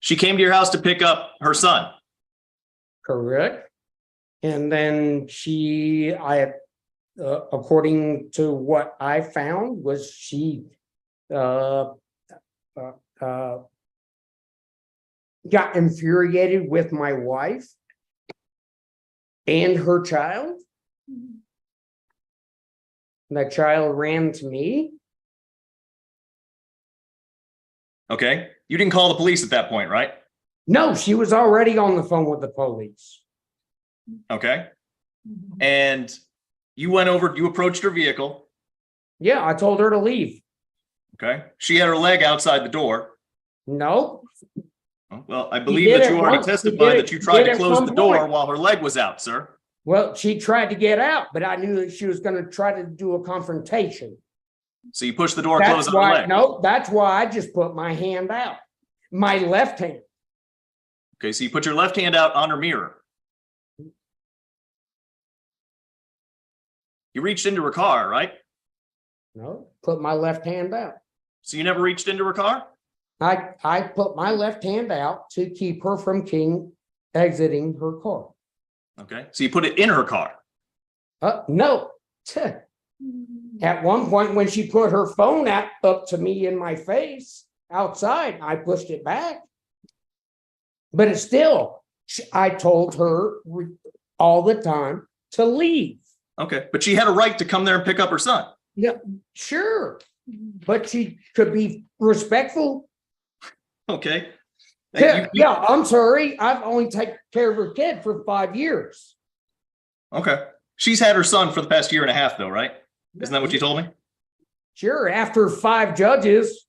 She came to your house to pick up her son. Correct. And then according to what I found, was she got infuriated with my wife and her child. The child ran to me. Okay. You didn't call the police at that point, right? No, she was already on the phone with the police. Okay. And you went over, you approached her vehicle. Yeah, I told her to leave. Okay. She had her leg outside the door. No. Well, I She believe did that it you already once. She testified did that it- you tried did to at close some the door point. while her leg was out, sir. Well, she tried to get out, but I knew that she was going to try to do a confrontation. So you pushed the door closed That's on her why, leg. no, that's why I just put my hand out. My left hand. Okay, so you put your left hand out on her mirror. You reached into her car, right? No, put my left hand out. So you never reached into her car? I put my left hand out to keep her from exiting her car. Okay, so you put it in her car. No. At one point, when she put her phone up to me in my face outside, I pushed it back. But it's still, I told her all the time to leave. Okay, but she had a right to come there and pick up her son. Yeah, sure. But she could be respectful. Okay. Yeah, I'm sorry. I've only taken care of her kid for 5 years. Okay. She's had her son for the past year and a half, though, right? Isn't that what you told me? Sure, after 5 judges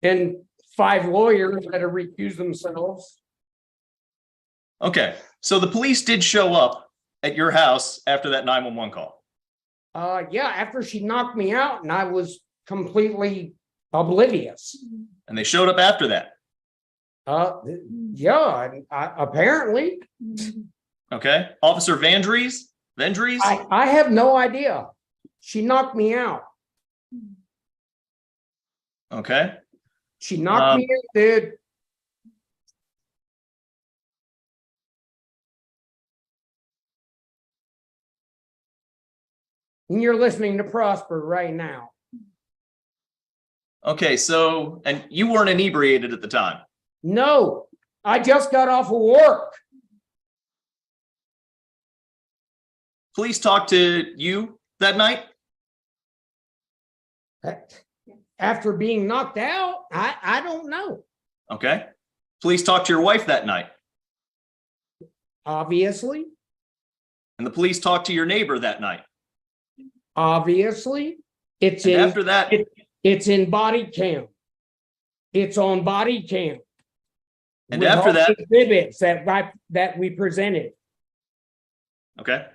and 5 lawyers that have recused themselves. Okay, so the police did show up at your house after that 911 call. Yeah, after she knocked me out and I was completely oblivious. And they showed up after that. Yeah, apparently. Okay. Officer Vendries? I have no idea. She knocked me out. Okay. She knocked me out, dude. And you're listening to Prosper right now. Okay, so, and you weren't inebriated at the time. No, I just got off of work. Police talked to you that night? After being knocked out, I don't know. Okay. Police talked to your wife that night? Obviously. And the police talked to your neighbor that night? Obviously. It's And in after that, it's in body cam. It's on body cam. and With after all that, the exhibits that we presented. okay.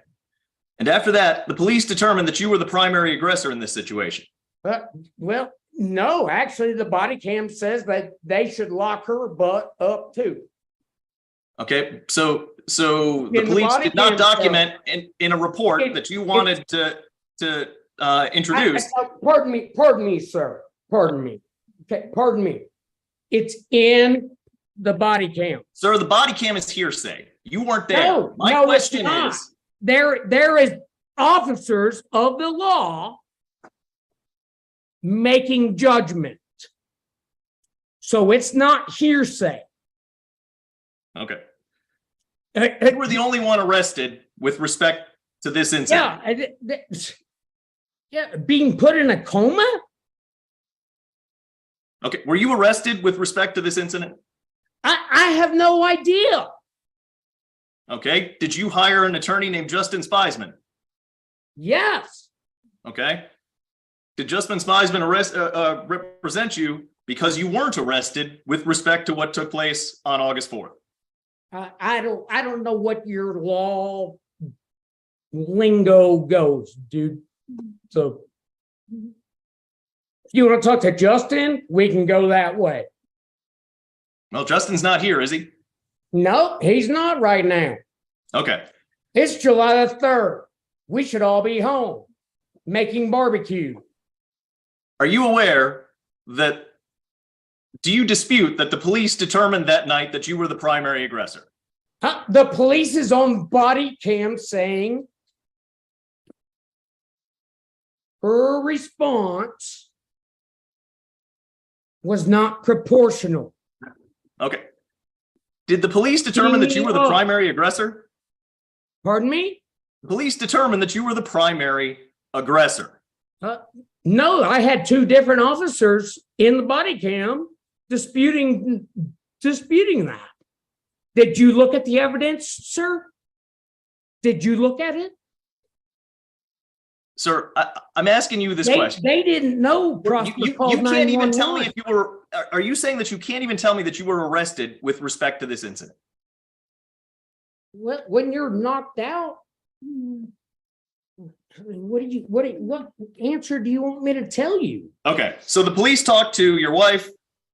And after that, the police determined that you were the primary aggressor in this situation. Well, no, actually, the body cam says that they should lock her butt up too. Okay, so the In the police body did not cam, document in a report It- that you wanted to introduce. Pardon me, sir. Pardon me. Okay, pardon me. It's in the body cam. Sir, the body cam is hearsay. You weren't there. No, My no, it's question not. is, There is officers of the law making judgment. So it's not hearsay. okay, you were the only one arrested with respect to this incident. Yeah, being put in a coma? Okay, were you arrested with respect to this incident? I have no idea. Okay, did you hire an attorney named Justin Spiesman? Yes. Okay, did Justin Spiesman represent you because you weren't arrested with respect to what took place on August 4th? I don't know what your law lingo goes, dude. So if you want to talk to Justin, we can go that way. Well, Justin's not here, is he? No, he's not right now. Okay, It's July the 3rd. We should all be home making barbecue. are you aware that, do you dispute that the police determined that night that you were the primary aggressor? The police is on body cam saying her response was not proportional. Okay. Did the police determine that you were the primary aggressor? Pardon me? The police determined that you were the primary aggressor. No, I had two different officers in the body cam disputing that. Did you look at the evidence, sir? Did you look at it? Sir, I'm asking you this question. They didn't know. You can't even tell me if you were, are you saying that you can't even tell me that you were arrested with respect to this incident? When you're knocked out, what answer do you want me to tell you? Okay, so the police talked to your wife,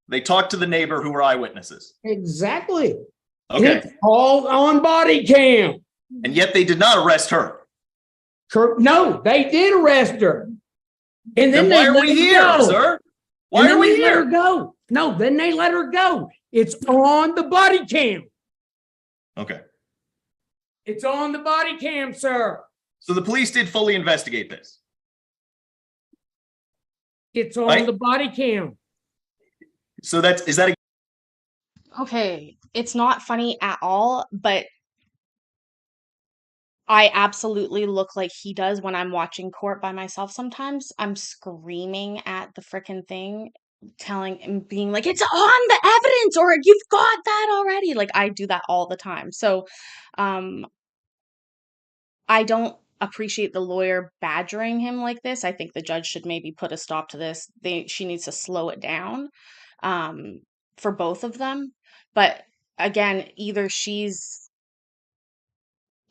they talked to the neighbor who were eyewitnesses. Exactly. Okay. It's all on body cam. And yet they did not arrest her. No, they did arrest her. And then why are we here, sir? Why are we here? Let her go. No, then they let her go. It's on the body cam. Okay. It's on the body cam, sir. So the police did fully investigate this. It's on the body cam. So is that Okay, it's not funny at all, but I absolutely look like he does when I'm watching court by myself sometimes. I'm screaming at the frickin' thing, telling and being like, it's on the evidence, or you've got that already. Like, I do that all the time. So, I don't appreciate the lawyer badgering him like this. I think the judge should maybe put a stop to this. She needs to slow it down, for both of them. But again, either she's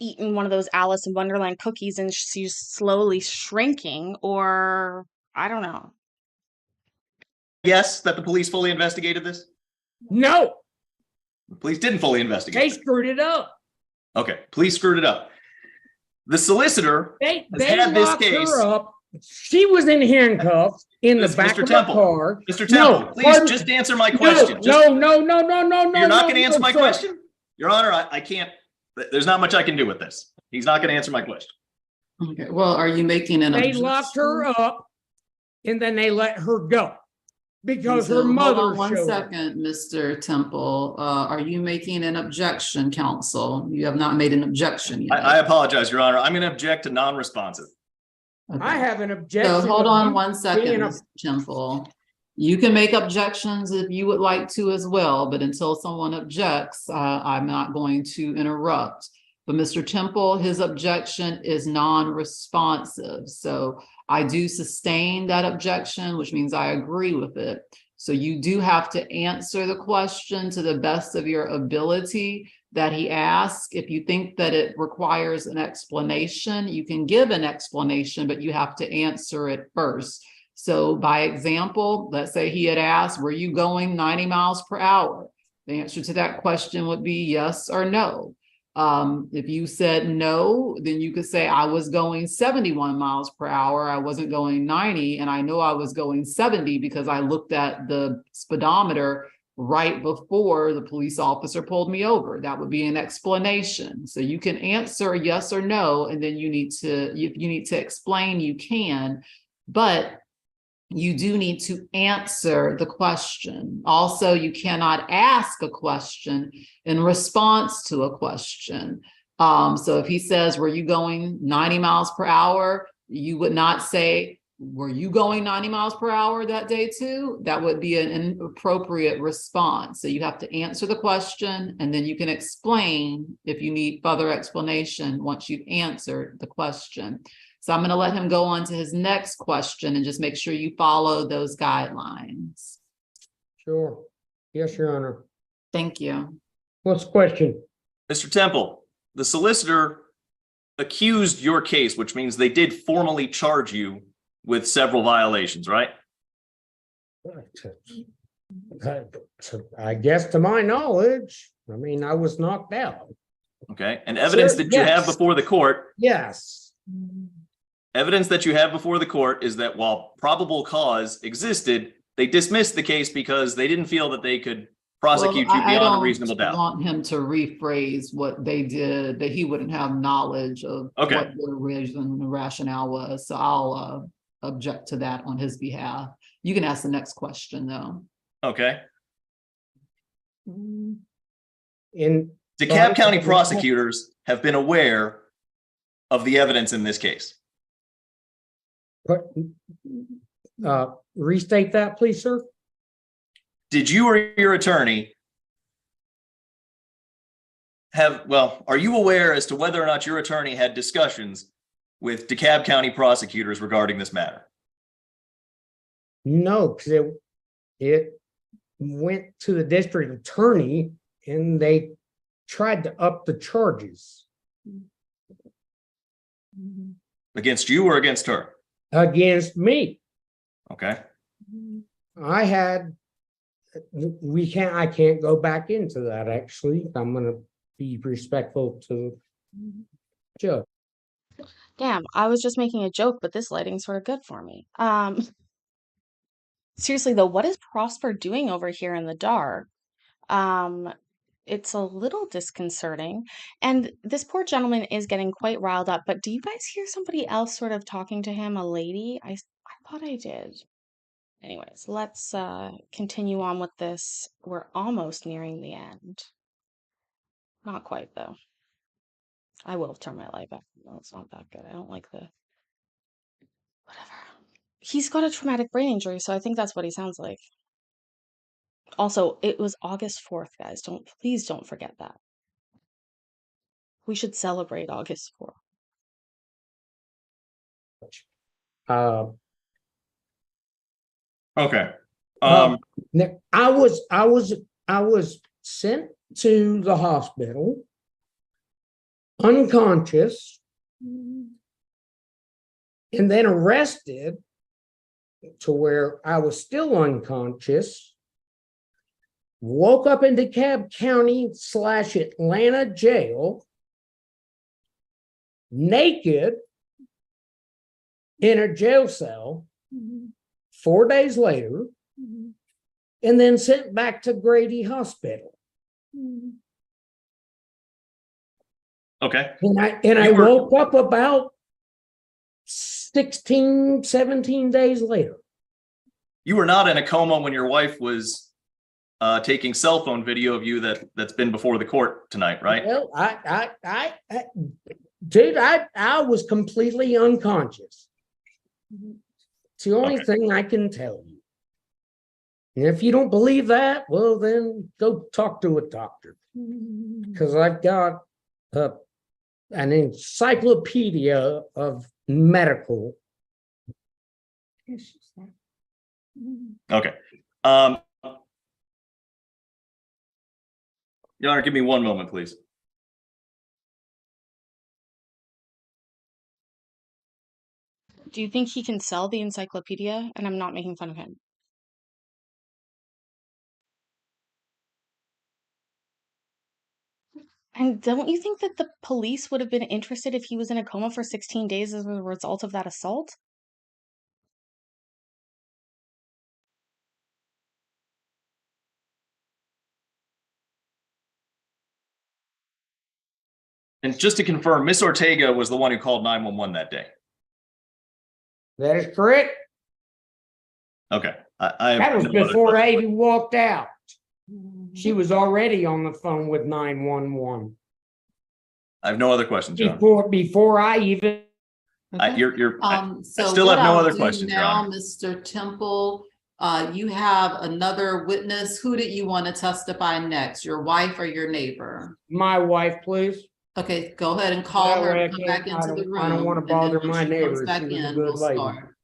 eaten one of those Alice in Wonderland cookies and she's slowly shrinking, or I don't know. yes that the police fully investigated this? No. The police didn't fully investigate. They screwed it up. Okay, police screwed it up. The solicitor They had this locked case. her up. She was in handcuffs in the back of the car. Mr. Temple, please just answer my question. No. You're not going to answer my question? Your Honor, I can't. There's not much I can do with this. He's not going to answer my question. Okay, well, are you making an They objection? locked her up and then they let her go because So, her mother hold on one showed up. second, Mr. Temple. Are you making an objection, counsel? You have not made an objection yet. I apologize, Your Honor. I'm going to object to non-responsive. Okay. I have an objection. So hold of on you one second, being a- Mr. Temple. You can make objections if you would like to as well, but until someone objects, I'm not going to interrupt. But Mr. Temple, his objection is non-responsive. So I do sustain that objection, which means I agree with it. So you do have to answer the question to the best of your ability that he asked. If you think that it requires an explanation, you can give an explanation, but you have to answer it first. So by example, let's say he had asked, were you going 90 miles per hour? The answer to that question would be yes or no. If you said no, then you could say I was going 71 miles per hour. I wasn't going 90, and I know I was going 70 because I looked at the speedometer right before the police officer pulled me over. That would be an explanation. So you can answer yes or no, and then if you need to explain, you can, but you do need to answer the question. Also, you cannot ask a question in response to a question. So if he says, were you going 90 miles per hour? You would not say, were you going 90 miles per hour that day too? That would be an inappropriate response. So you have to answer the question, and then you can explain if you need further explanation once you've answered the question. So I'm going to let him go on to his next question and just make sure you follow those guidelines. Sure. Yes, Your Honor. Thank you. What's the question? Mr. Temple, the solicitor accused your case, which means they did formally charge you with several violations, right? I guess to my knowledge, I mean, I was knocked out. Okay. And evidence that you have before the court. Yes. Evidence that you have before the court is that while probable cause existed, they dismissed the case because they didn't feel that they could prosecute you beyond a reasonable doubt. I want him to rephrase what they did, that he wouldn't have knowledge of what the reason, the rationale was. So I'll object to that on his behalf. You can ask the next question though. Okay. In DeKalb County prosecutors have been aware of the evidence in this case. But, restate that, please, sir. Did you or your attorney are you aware as to whether or not your attorney had discussions with DeKalb County prosecutors regarding this matter? No, because it went to the district attorney and they tried to up the charges. Against you or against her? Against me. Okay. I can't go back into that, actually. I'm gonna be respectful to Joe. Damn, I was just making a joke, but this lighting's sort of good for me. Seriously though, what is Prosper doing over here in the dark? It's a little disconcerting. And this poor gentleman is getting quite riled up, but do you guys hear somebody else sort of talking to him, a lady? I thought I did. Anyways, let's continue on with this. We're almost nearing the end. Not quite, though. I will turn my light back. No, it's not that good. I don't like the... Whatever. He's got a traumatic brain injury, so I think that's what he sounds like. Also, it was August 4th, guys. Please don't forget that. We should celebrate August 4th. Okay. I was sent to the hospital unconscious and then arrested to where I was still unconscious, woke up in DeKalb County / Atlanta jail, naked in a jail cell 4 days later, and then sent back to Grady Hospital. Okay. And I woke up about 16, 17 days later. You were not in a coma when your wife was taking cell phone video of you that's been before the court tonight, right? Well, dude, I was completely unconscious. It's the only thing I can tell you. And if you don't believe that, well, then go talk to a doctor. Because I've got an encyclopedia of medical. Okay. Your Honor, give me one moment, please. Do you think he can sell the encyclopedia? And I'm not making fun of him. And don't you think that the police would have been interested if he was in a coma for 16 days as a result of that assault? And just to confirm, Miss Ortega was the one who called 911 that day. That is correct. Okay. That was before I even walked out. She was already on the phone with 911. I have no other questions, Your Honor. Before I even. I So still have what no I'll other do questions, Your now, Honor. Mr. Temple, you have another witness. Who did you want to testify next? Your wife or your neighbor? My wife, please. Okay, go ahead and call her and come back into the room. I don't want to and then bother when my she neighbor. comes back She was a in, good we'll lady. start.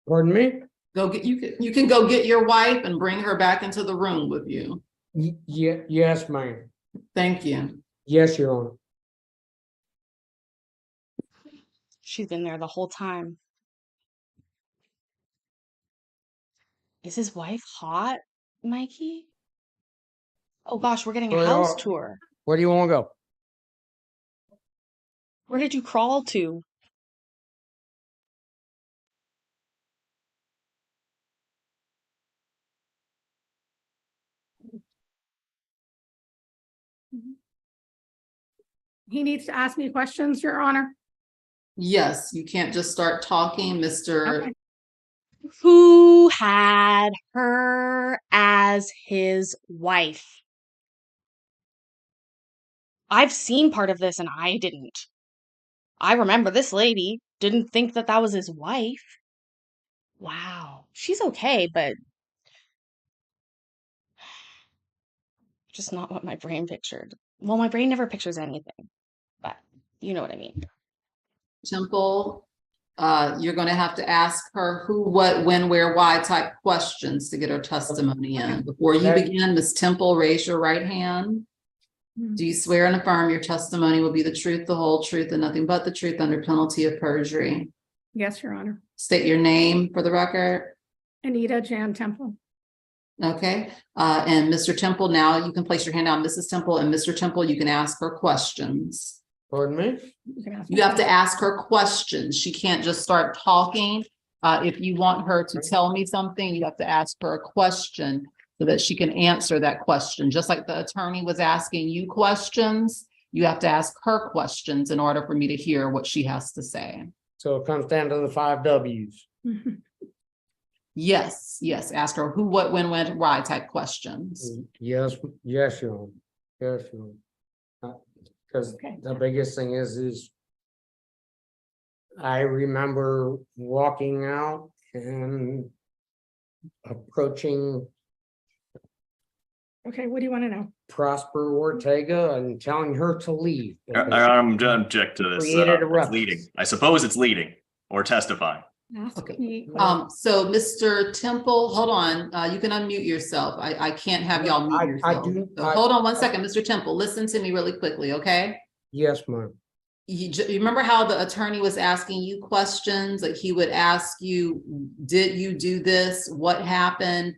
Pardon me? You can go get your wife and bring her back into the room with you. Yes, ma'am. Thank you. Yes, Your Honor. She's been there the whole time. Is his wife hot, Mikey? Oh gosh, we're getting a house tour. Where do you want to go? Where did you crawl to? He needs to ask me questions, Your Honor. Yes, you can't just start talking, Mr. Okay. Who had her as his wife? I've seen part of this and I didn't. I remember this lady. didn't think that that was his wife. Wow. She's okay, but just not what my brain pictured. Well, my brain never pictures anything, but you know what I mean. Temple, you're going to have to ask her who, what, when, where, why type questions to get her testimony in. Before you begin, Ms. Temple, raise your right hand. Do you swear and affirm your testimony will be the truth, the whole truth, and nothing but the truth under penalty of perjury? Yes, Your Honor. State your name for the record. Anita Jan Temple. Okay, and Mr. Temple, now you can place your hand down, Mrs. Temple, and Mr. Temple, you can ask her questions. Pardon me? You have to ask her questions. She can't just start talking. If you want her to tell me something, you have to ask her a question so that she can answer that question. Just like the attorney was asking you questions, you have to ask her questions in order for me to hear what she has to say. So it comes down to the 5 W's. Yes, yes. Ask her who, what, when, why type questions. Yes, yes, Your Honor. Yes, Your Honor. Because the biggest thing is I remember walking out and approaching Okay, what do you want to know? Prosper Ortega and telling her to leave. I'm to object to this. Created a It's ruckus. leading. I suppose it's leading or testifying. Okay. So Mr. Temple, hold on. You can unmute yourself. I can't have y'all mute yourself. So hold on one second, Mr. Temple. Listen to me really quickly, okay? Yes, ma'am. You remember how the attorney was asking you questions? Like he would ask you, did you do this? What happened?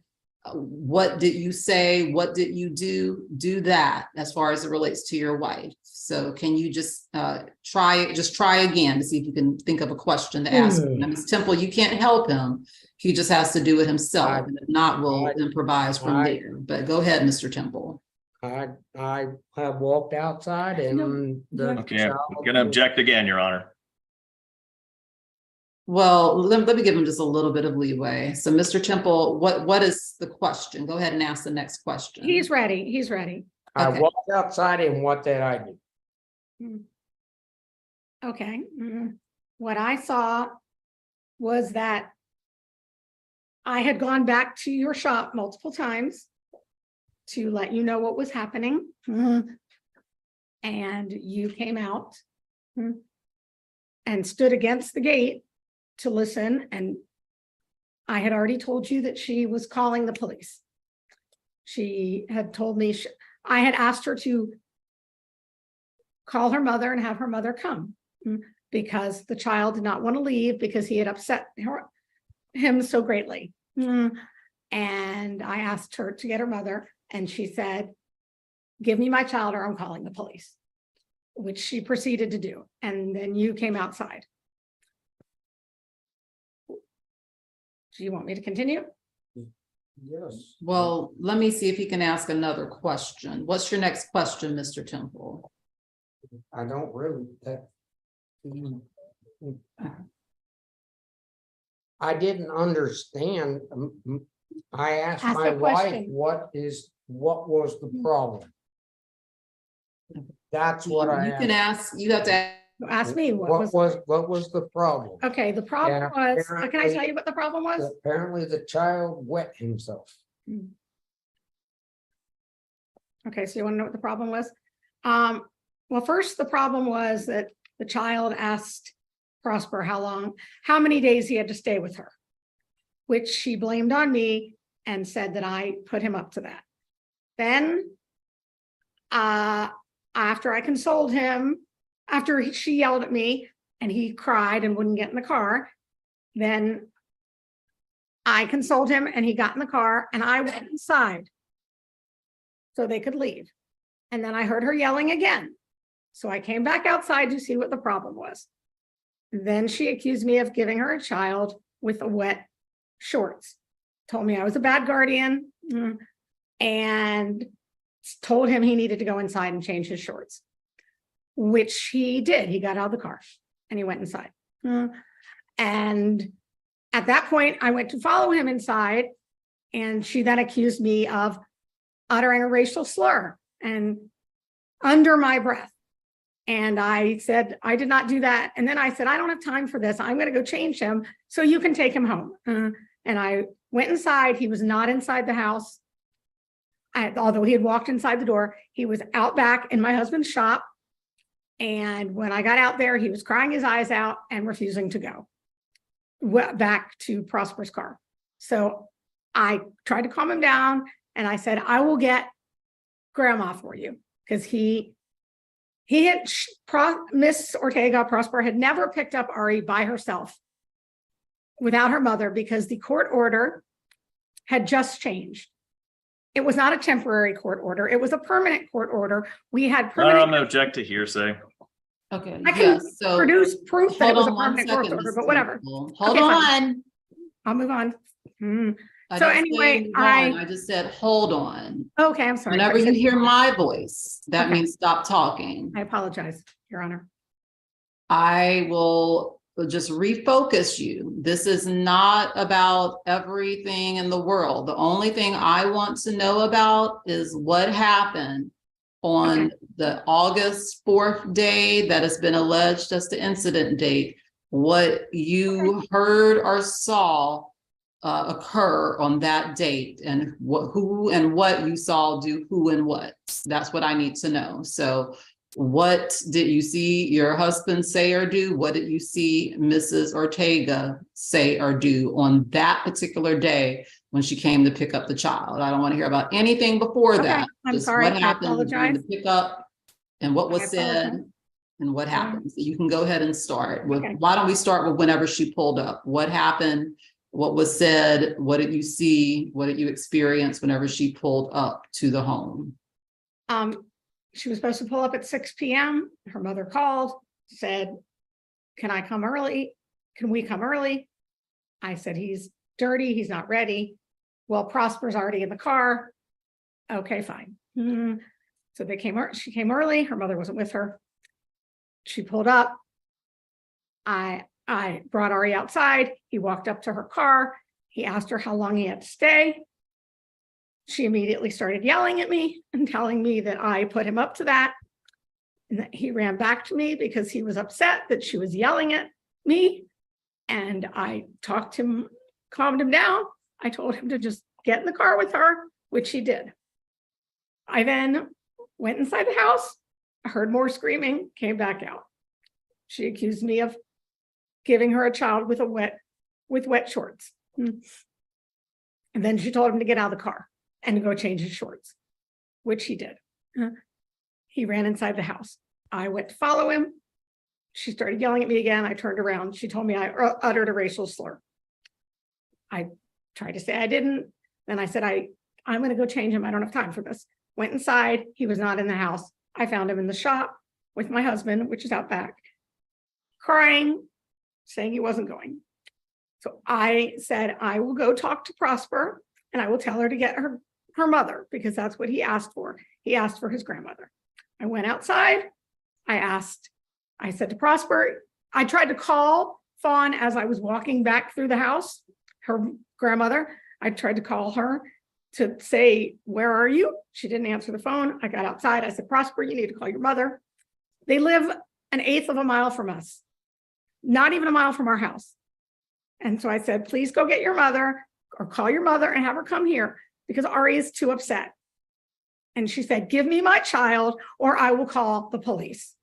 What did you say? What did you do? Do that as far as it relates to your wife. So can you just try again to see if you can think of a question to ask him. Now, Ms. Temple, you can't help him. He just has to do it himself. And if not, we'll improvise from there. But go ahead, Mr. Temple. I have walked outside and Okay, I'm gonna object again, Your Honor. Well, let me give him just a little bit of leeway. So Mr. Temple, what is the question? Go ahead and ask the next question. He's ready. He's ready. I Okay. walked outside and what did I do? Okay. What I saw was that I had gone back to your shop multiple times to let you know what was happening. And you came out and stood against the gate to listen. And I had already told you that she was calling the police. She had told me, I had asked her to call her mother and have her mother come because the child did not want to leave because he had upset him so greatly. And I asked her to get her mother and she said, give me my child or I'm calling the police, which she proceeded to do. And then you came outside. Do you want me to continue? Yes. Well, let me see if he can ask another question. What's your next question, Mr. Temple? I don't really. I didn't understand. I asked Ask my a wife, question. what was the problem? That's what I You can ask, you have to ask me what was the problem? Okay, the problem Yeah, was, can I tell you what the problem was? Apparently the child wet himself. Okay, so you want to know what the problem was? Well, first, the problem was that the child asked Prosper how many days he had to stay with her, which she blamed on me and said that I put him up to that. Then, after I consoled him, after she yelled at me and he cried and wouldn't get in the car, then I consoled him and he got in the car and I went inside so they could leave. And then I heard her yelling again. So I came back outside to see what the problem was. Then she accused me of giving her a child with a wet shorts, told me I was a bad guardian, and told him he needed to go inside and change his shorts, which he did. He got out of the car and he went inside. And at that point, I went to follow him inside, and she then accused me of uttering a racial slur and under my breath. And I said, I did not do that. And then I said, I don't have time for this. I'm going to go change him so you can take him home. And I went inside. He was not inside the house. Although he had walked inside the door, he was out back in my husband's shop. And when I got out there, he was crying his eyes out and refusing to go back to Prosper's car. So I tried to calm him down and I said, I will get grandma for you, because Miss Ortega Prosper had never picked up Ari by herself without her mother, because the court order had just changed. It was not a temporary court order. It was a permanent court order. We had permanent. I'm gonna object to hearsay. Okay, I can so produce proof that it was a hold on permanent 1 court second, order, Ms. but whatever. Hold Okay, fine. on. I'll move on. I So didn't say anyway, move on. I just said, hold on. Okay, I'm sorry. Whenever I you said- hear my voice, that Okay. means stop talking. I apologize, Your Honor. I will just refocus you. This is not about everything in the world. The only thing I want to know about is what happened on the August 4th day that has been alleged as the incident date, what you heard or saw occur on that date, and who and what you saw do who and what. That's what I need to know. So what did you see your husband say or do? What did you see Mrs. Ortega say or do on that particular day when she came to pick up the child? I don't want to hear about anything before that. I'm Just sorry. what I happened during the apologize. pickup and what I was said apologize. and what happened. So you can go ahead and start with, Okay. why don't we start with whenever she pulled up? What happened? What was said? What did you see? What did you experience whenever she pulled up to the home? She was supposed to pull up at 6 p.m. Her mother called, said, can I come early? Can we come early? I said, he's dirty. He's not ready. Well, Prosper's already in the car. Okay, fine. So she came early. Her mother wasn't with her. She pulled up. I brought Ari outside. He walked up to her car. He asked her how long he had to stay. She immediately started yelling at me and telling me that I put him up to that. And that he ran back to me because he was upset that she was yelling at me. And I talked him, calmed him down. I told him to just get in the car with her, which he did. I then went inside the house, heard more screaming, came back out. She accused me of giving her a child with wet shorts. And then she told him to get out of the car and to go change his shorts, which he did. He ran inside the house. I went to follow him. She started yelling at me again. I turned around. She told me I uttered a racial slur. I tried to say I didn't. Then I said, I'm going to go change him. I don't have time for this. Went inside. He was not in the house. I found him in the shop with my husband, which is out back, crying, saying he wasn't going. So I said, I will go talk to Prosper and I will tell her to get her mother, because that's what he asked for. He asked for his grandmother. I went outside. I said to Prosper, I tried to call Fawn as I was walking back through the house, her grandmother. I tried to call her to say, where are you? She didn't answer the phone. I got outside. I said, Prosper, you need to call your mother. They live 1/8 of a mile from us, not even a mile from our house. And so I said, please go get your mother or call your mother and have her come here because Ari is too upset. And she said, give me my child or I will call the police.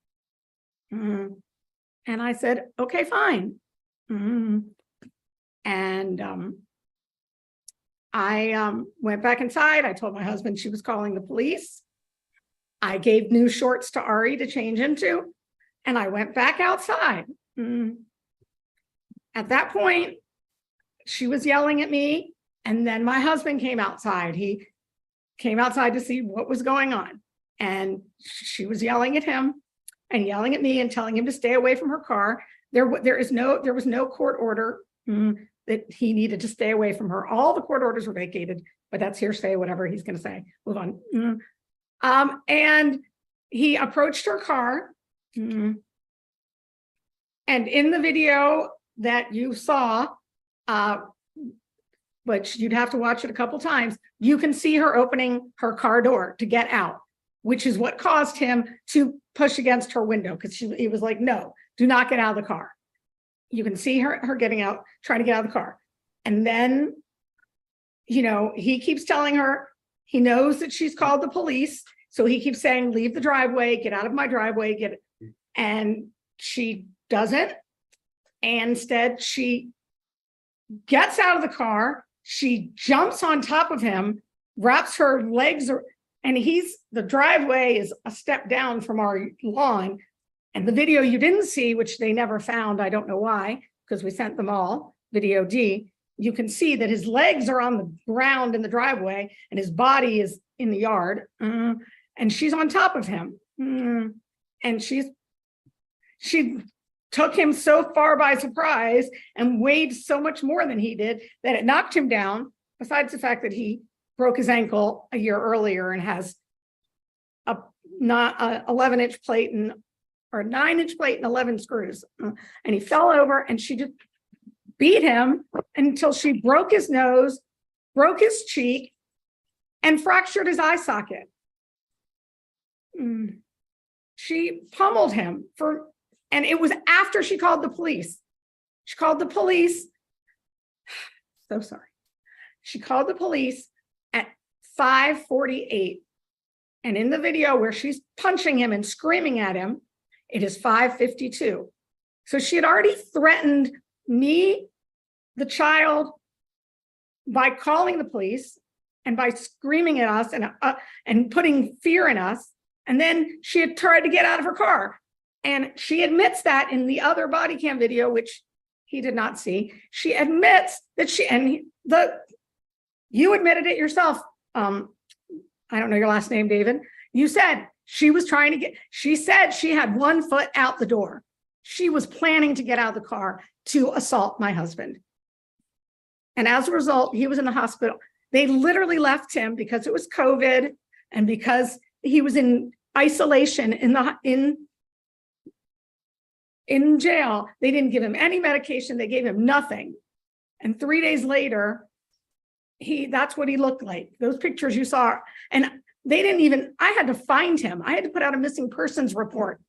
And I said, okay, fine. And I went back inside. I told my husband she was calling the police. I gave new shorts to Ari to change into, and I went back outside. At that point, she was yelling at me, and then my husband came outside. He came outside to see what was going on, and she was yelling at him and yelling at me and telling him to stay away from her car. There was no court order that he needed to stay away from her. All the court orders were vacated, but that's hearsay, whatever he's going to say. Move on. And he approached her car. And in the video that you saw, but you'd have to watch it a couple times, you can see her opening her car door to get out. which is what caused him to push against her window, because he was like, no, do not get out of the car. You can see her getting out, trying to get out of the car. And then, you know, he keeps telling her, he knows that she's called the police. So he keeps saying, leave the driveway, get out of my driveway, and she doesn't. And instead she gets out of the car, she jumps on top of him, wraps her legs, and the driveway is a step down from our lawn. And the video you didn't see, which they never found, I don't know why, because we sent them all, video D, you can see that his legs are on the ground in the driveway and his body is in the yard. And she's on top of him. And she took him so far by surprise and weighed so much more than he did that it knocked him down, besides the fact that he broke his ankle a year earlier and has a 11-inch plate or 9-inch plate and 11 screws. And he fell over and she just beat him until she broke his nose, broke his cheek, and fractured his eye socket. She pummeled him and it was after she called the police. She called the police. So sorry. She called the police at 5:48. And in the video where she's punching him and screaming at him, it is 5:52. So she had already threatened me, the child, by calling the police and by screaming at us and putting fear in us. And then she had tried to get out of her car. And she admits that in the other body cam video, which he did not see. She admits that you admitted it yourself. I don't know your last name, David. You said she was trying to she said she had 1 foot out the door. She was planning to get out of the car to assault my husband. And as a result, he was in the hospital. They literally left him because it was COVID and because he was in isolation in jail. They didn't give him any medication. They gave him nothing. And 3 days later, that's what he looked like. Those pictures you saw. And they didn't even, I had to find him. I had to put out a missing persons report.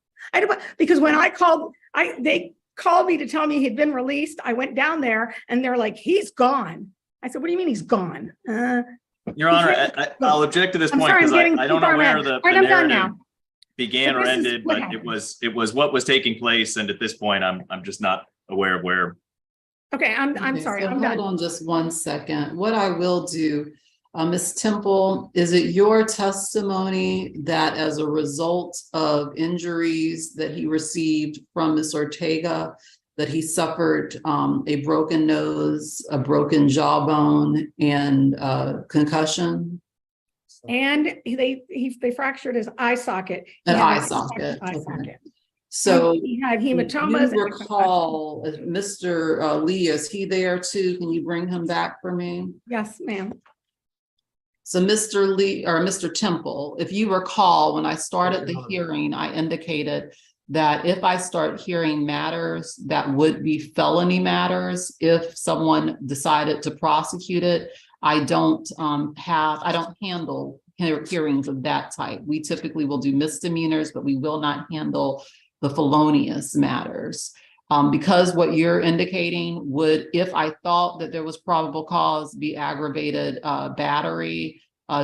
Because when I called, they called me to tell me he'd been released. I went down there and they're like, he's gone. I said, what do you mean he's gone? Your Honor, I'll object to this point because I don't know where the narrative began or ended, but it was what was taking place. And at this point, I'm just not aware of where. Okay, I'm sorry. So I'm done. hold on just 1 second. What I will do, Ms. Temple, is it your testimony that as a result of injuries that he received from Ms. Ortega, that he suffered a broken nose, a broken jawbone, and concussion? And they fractured his eye socket. An eye socket. Okay. So he had hematomas. You recall Mr. Lee, is he there too? Can you bring him back for me? Yes, ma'am. So Mr. Lee or Mr. Temple, if you recall, when I started the hearing, I indicated that if I start hearing matters that would be felony matters, if someone decided to prosecute it, I don't handle hearings of that type. We typically will do misdemeanors, but we will not handle the felonious matters. Because what you're indicating would, if I thought that there was probable cause, be aggravated battery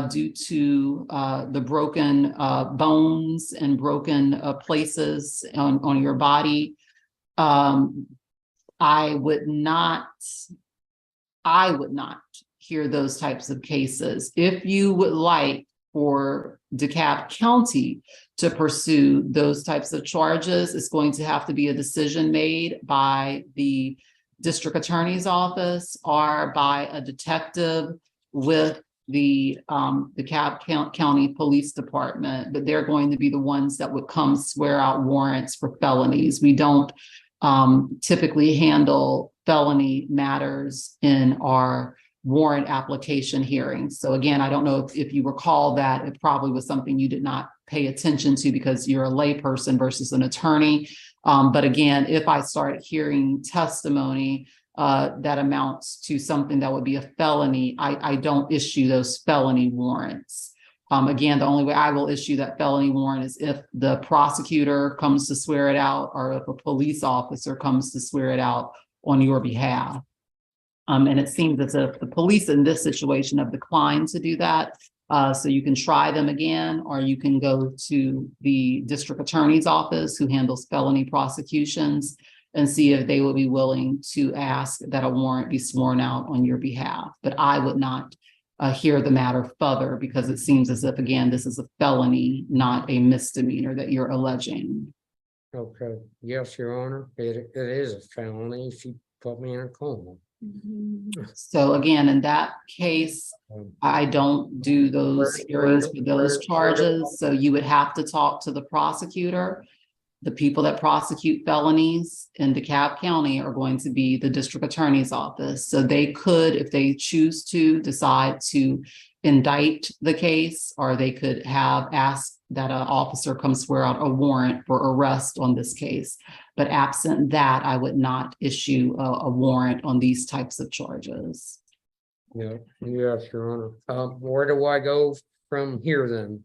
due to the broken bones and broken places on your body. I would not hear those types of cases. If you would like for DeKalb County to pursue those types of charges, it's going to have to be a decision made by the district attorney's office or by a detective with the DeKalb County Police Department, but they're going to be the ones that would come swear out warrants for felonies. We don't typically handle felony matters in our warrant application hearings. So again, I don't know if you recall that it probably was something you did not pay attention to because you're a layperson versus an attorney. But again, if I start hearing testimony that amounts to something that would be a felony, I don't issue those felony warrants. Again, the only way I will issue that felony warrant is if the prosecutor comes to swear it out or if a police officer comes to swear it out on your behalf. And it seems as if the police in this situation have declined to do that. So you can try them again, or you can go to the district attorney's office who handles felony prosecutions and see if they would be willing to ask that a warrant be sworn out on your behalf. But I would not hear the matter further because it seems as if, again, this is a felony, not a misdemeanor that you're alleging. Okay, yes, Your Honor, it is a felony. She put me in a coma. So again, in that case, I don't do those hearings for those charges. So you would have to talk to the prosecutor. The people that prosecute felonies in DeKalb County are going to be the district attorney's office. So they could, if they choose to, decide to indict the case, or they could have asked that an officer come swear out a warrant for arrest on this case. But absent that, I would not issue a warrant on these types of charges. Yeah, yes, Your Honor. Where do I go from here then?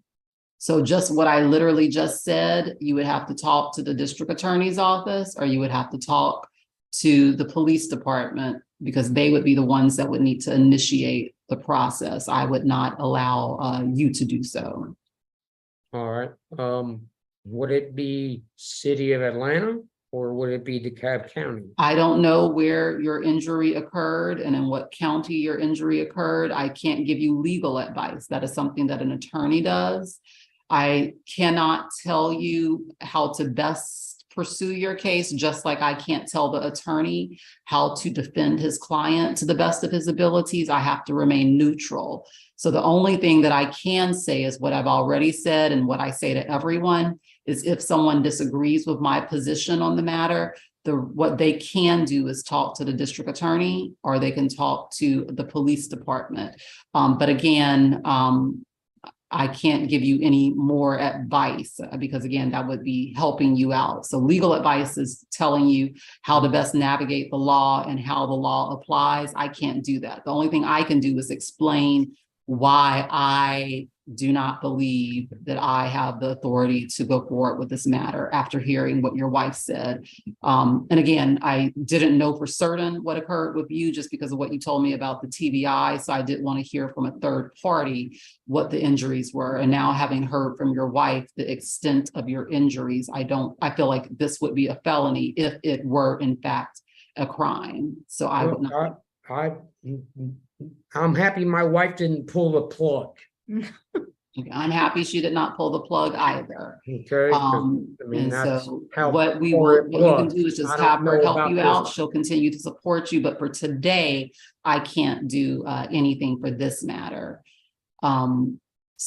So just what I literally just said, you would have to talk to the district attorney's office, or you would have to talk to the police department, because they would be the ones that would need to initiate the process. I would not allow you to do so. All right. Would it be City of Atlanta or would it be DeKalb County? I don't know where your injury occurred and in what county your injury occurred. I can't give you legal advice. That is something that an attorney does. I cannot tell you how to best pursue your case, just like I can't tell the attorney how to defend his client to the best of his abilities. I have to remain neutral. So the only thing that I can say is what I've already said, and what I say to everyone is if someone disagrees with my position on the matter, what they can do is talk to the district attorney, or they can talk to the police department. But again, I can't give you any more advice because, again, that would be helping you out. So legal advice is telling you how to best navigate the law and how the law applies. I can't do that. The only thing I can do is explain why I do not believe that I have the authority to go forward with this matter after hearing what your wife said. And again, I didn't know for certain what occurred with you just because of what you told me about the TBI. So I did want to hear from a third party what the injuries were. And now, having heard from your wife the extent of your injuries, I feel like this would be a felony if it were in fact a crime. So I would not. I'm happy my wife didn't pull the plug. I'm happy she did not pull the plug either. Okay. And so what you can do is just have her help you out. She'll continue to support you, but for today, I can't do anything for this matter. So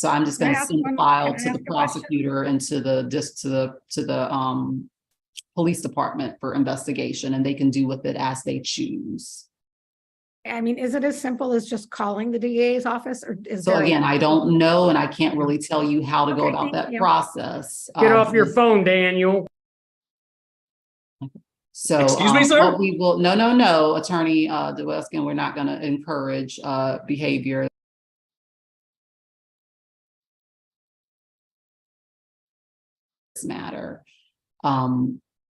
I'm just going to send the file to the prosecutor and to the police department for investigation, and they can do with it as they choose. I mean, is it as simple as just calling the DA's office, or is So there? again, I don't know, and I can't really tell you how to go about that process. Get off your phone, Daniel. So excuse me, sir? What we will, no, Attorney DeWeskin, we're not going to encourage behavior matter.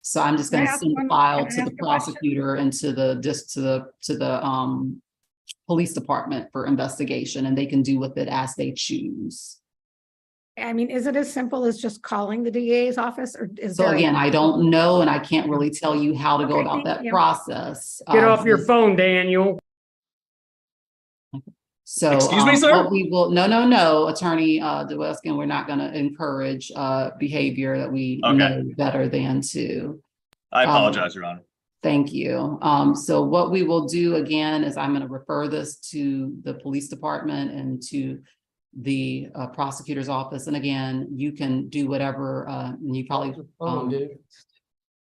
So I'm just going to send the file to the prosecutor and to the police department for investigation, and they can do with it as they choose. I mean, is it as simple as just calling the DA's office, or is So there? again, I don't know, and I can't really tell you how to go about that process. Get off your phone, Daniel. So excuse me, sir? What we will, no, Attorney DeWeskin, we're not going to encourage behavior that we know better than to. I apologize, Your Honor. Thank you. So what we will do again is I'm going to refer this to the police department and to the prosecutor's office. And again, you can do whatever, and you probably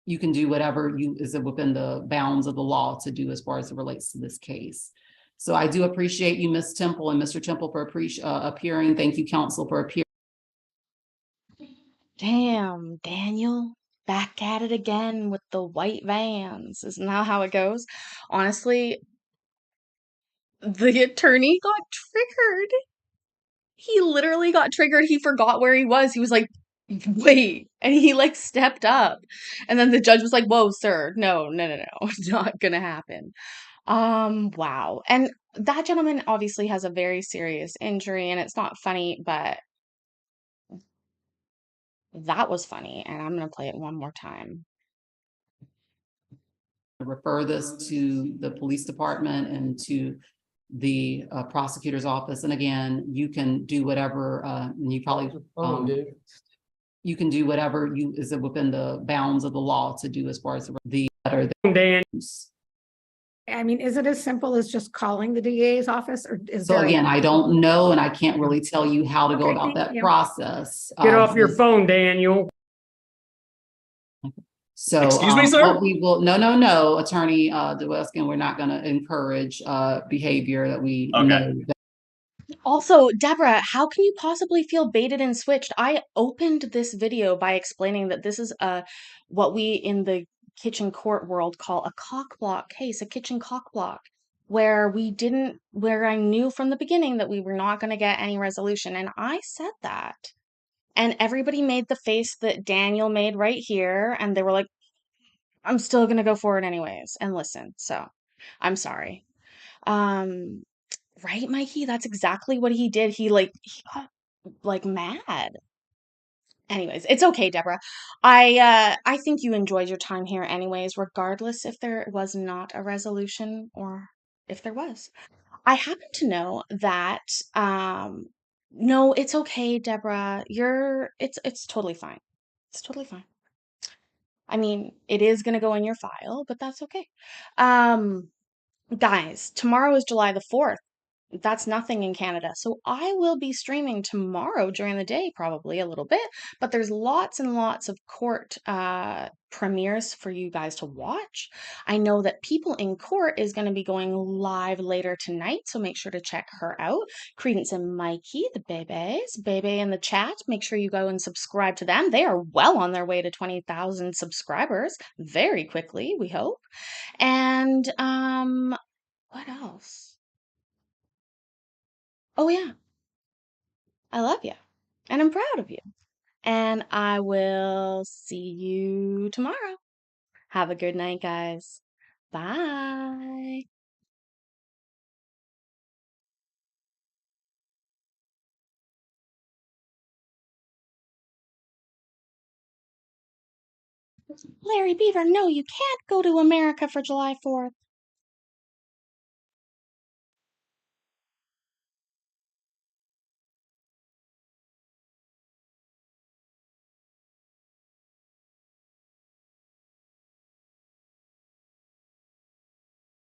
you can do whatever is within the bounds of the law to do as far as it relates to this case. So I do appreciate you, Ms. Temple and Mr. Temple, for appearing. Thank you, counsel, for appearing. Damn, Daniel, back at it again with the white vans. Isn't that how it goes? Honestly, the attorney got triggered. He literally got triggered. He forgot where he was. He was like, wait. And he like stepped up. And then the judge was like, whoa, sir. No, no, no, no. It's not gonna happen. Wow. And that gentleman obviously has a very serious injury and it's not funny, but that was funny. And I'm gonna play it one more time. Refer this to the police department and to the prosecutor's office. And again, you can do whatever, and you probably, you can do whatever is within the bounds of the law to do as far as the letter. I mean, is it as simple as just calling the DA's office or is So there? again, I don't know, and I can't really tell you how to go Okay, about thank that you. process. Get off your phone, Daniel. So, Excuse me, sir? what we will, no, Attorney DeWeskin, we're not going to encourage behavior that we know. Also, Deborah, how can you possibly feel baited and switched? I opened this video by explaining that this is what we in the kitchen court world call a cock block case, a kitchen cock block, where I knew from the beginning that we were not going to get any resolution. And I said that. And everybody made the face that Daniel made right here. And they were like, I'm still going to go forward anyways and listen. So I'm sorry. Right, Mikey? That's exactly what he did. He got like mad. Anyways, it's okay, Deborah. I think you enjoyed your time here anyways, regardless if there was not a resolution or if there was. I happen to know that no, it's okay, Deborah. It's totally fine. It's totally fine. I mean, it is gonna go in your file, but that's okay. Guys, tomorrow is July the 4th. That's nothing in Canada. So I will be streaming tomorrow during the day, probably a little bit, but there's lots and lots of court premieres for you guys to watch. I know that People in Court is going to be going live later tonight, so make sure to check her out. Credence and Mikey, the babies, Bebe in the chat, make sure you go and subscribe to them. They are well on their way to 20,000 subscribers very quickly, we hope. And what else? Oh, yeah. I love you. And I'm proud of you. And I will see you tomorrow. Have a good night, guys. Bye. Larry Beaver, no, you can't go to America for July 4th.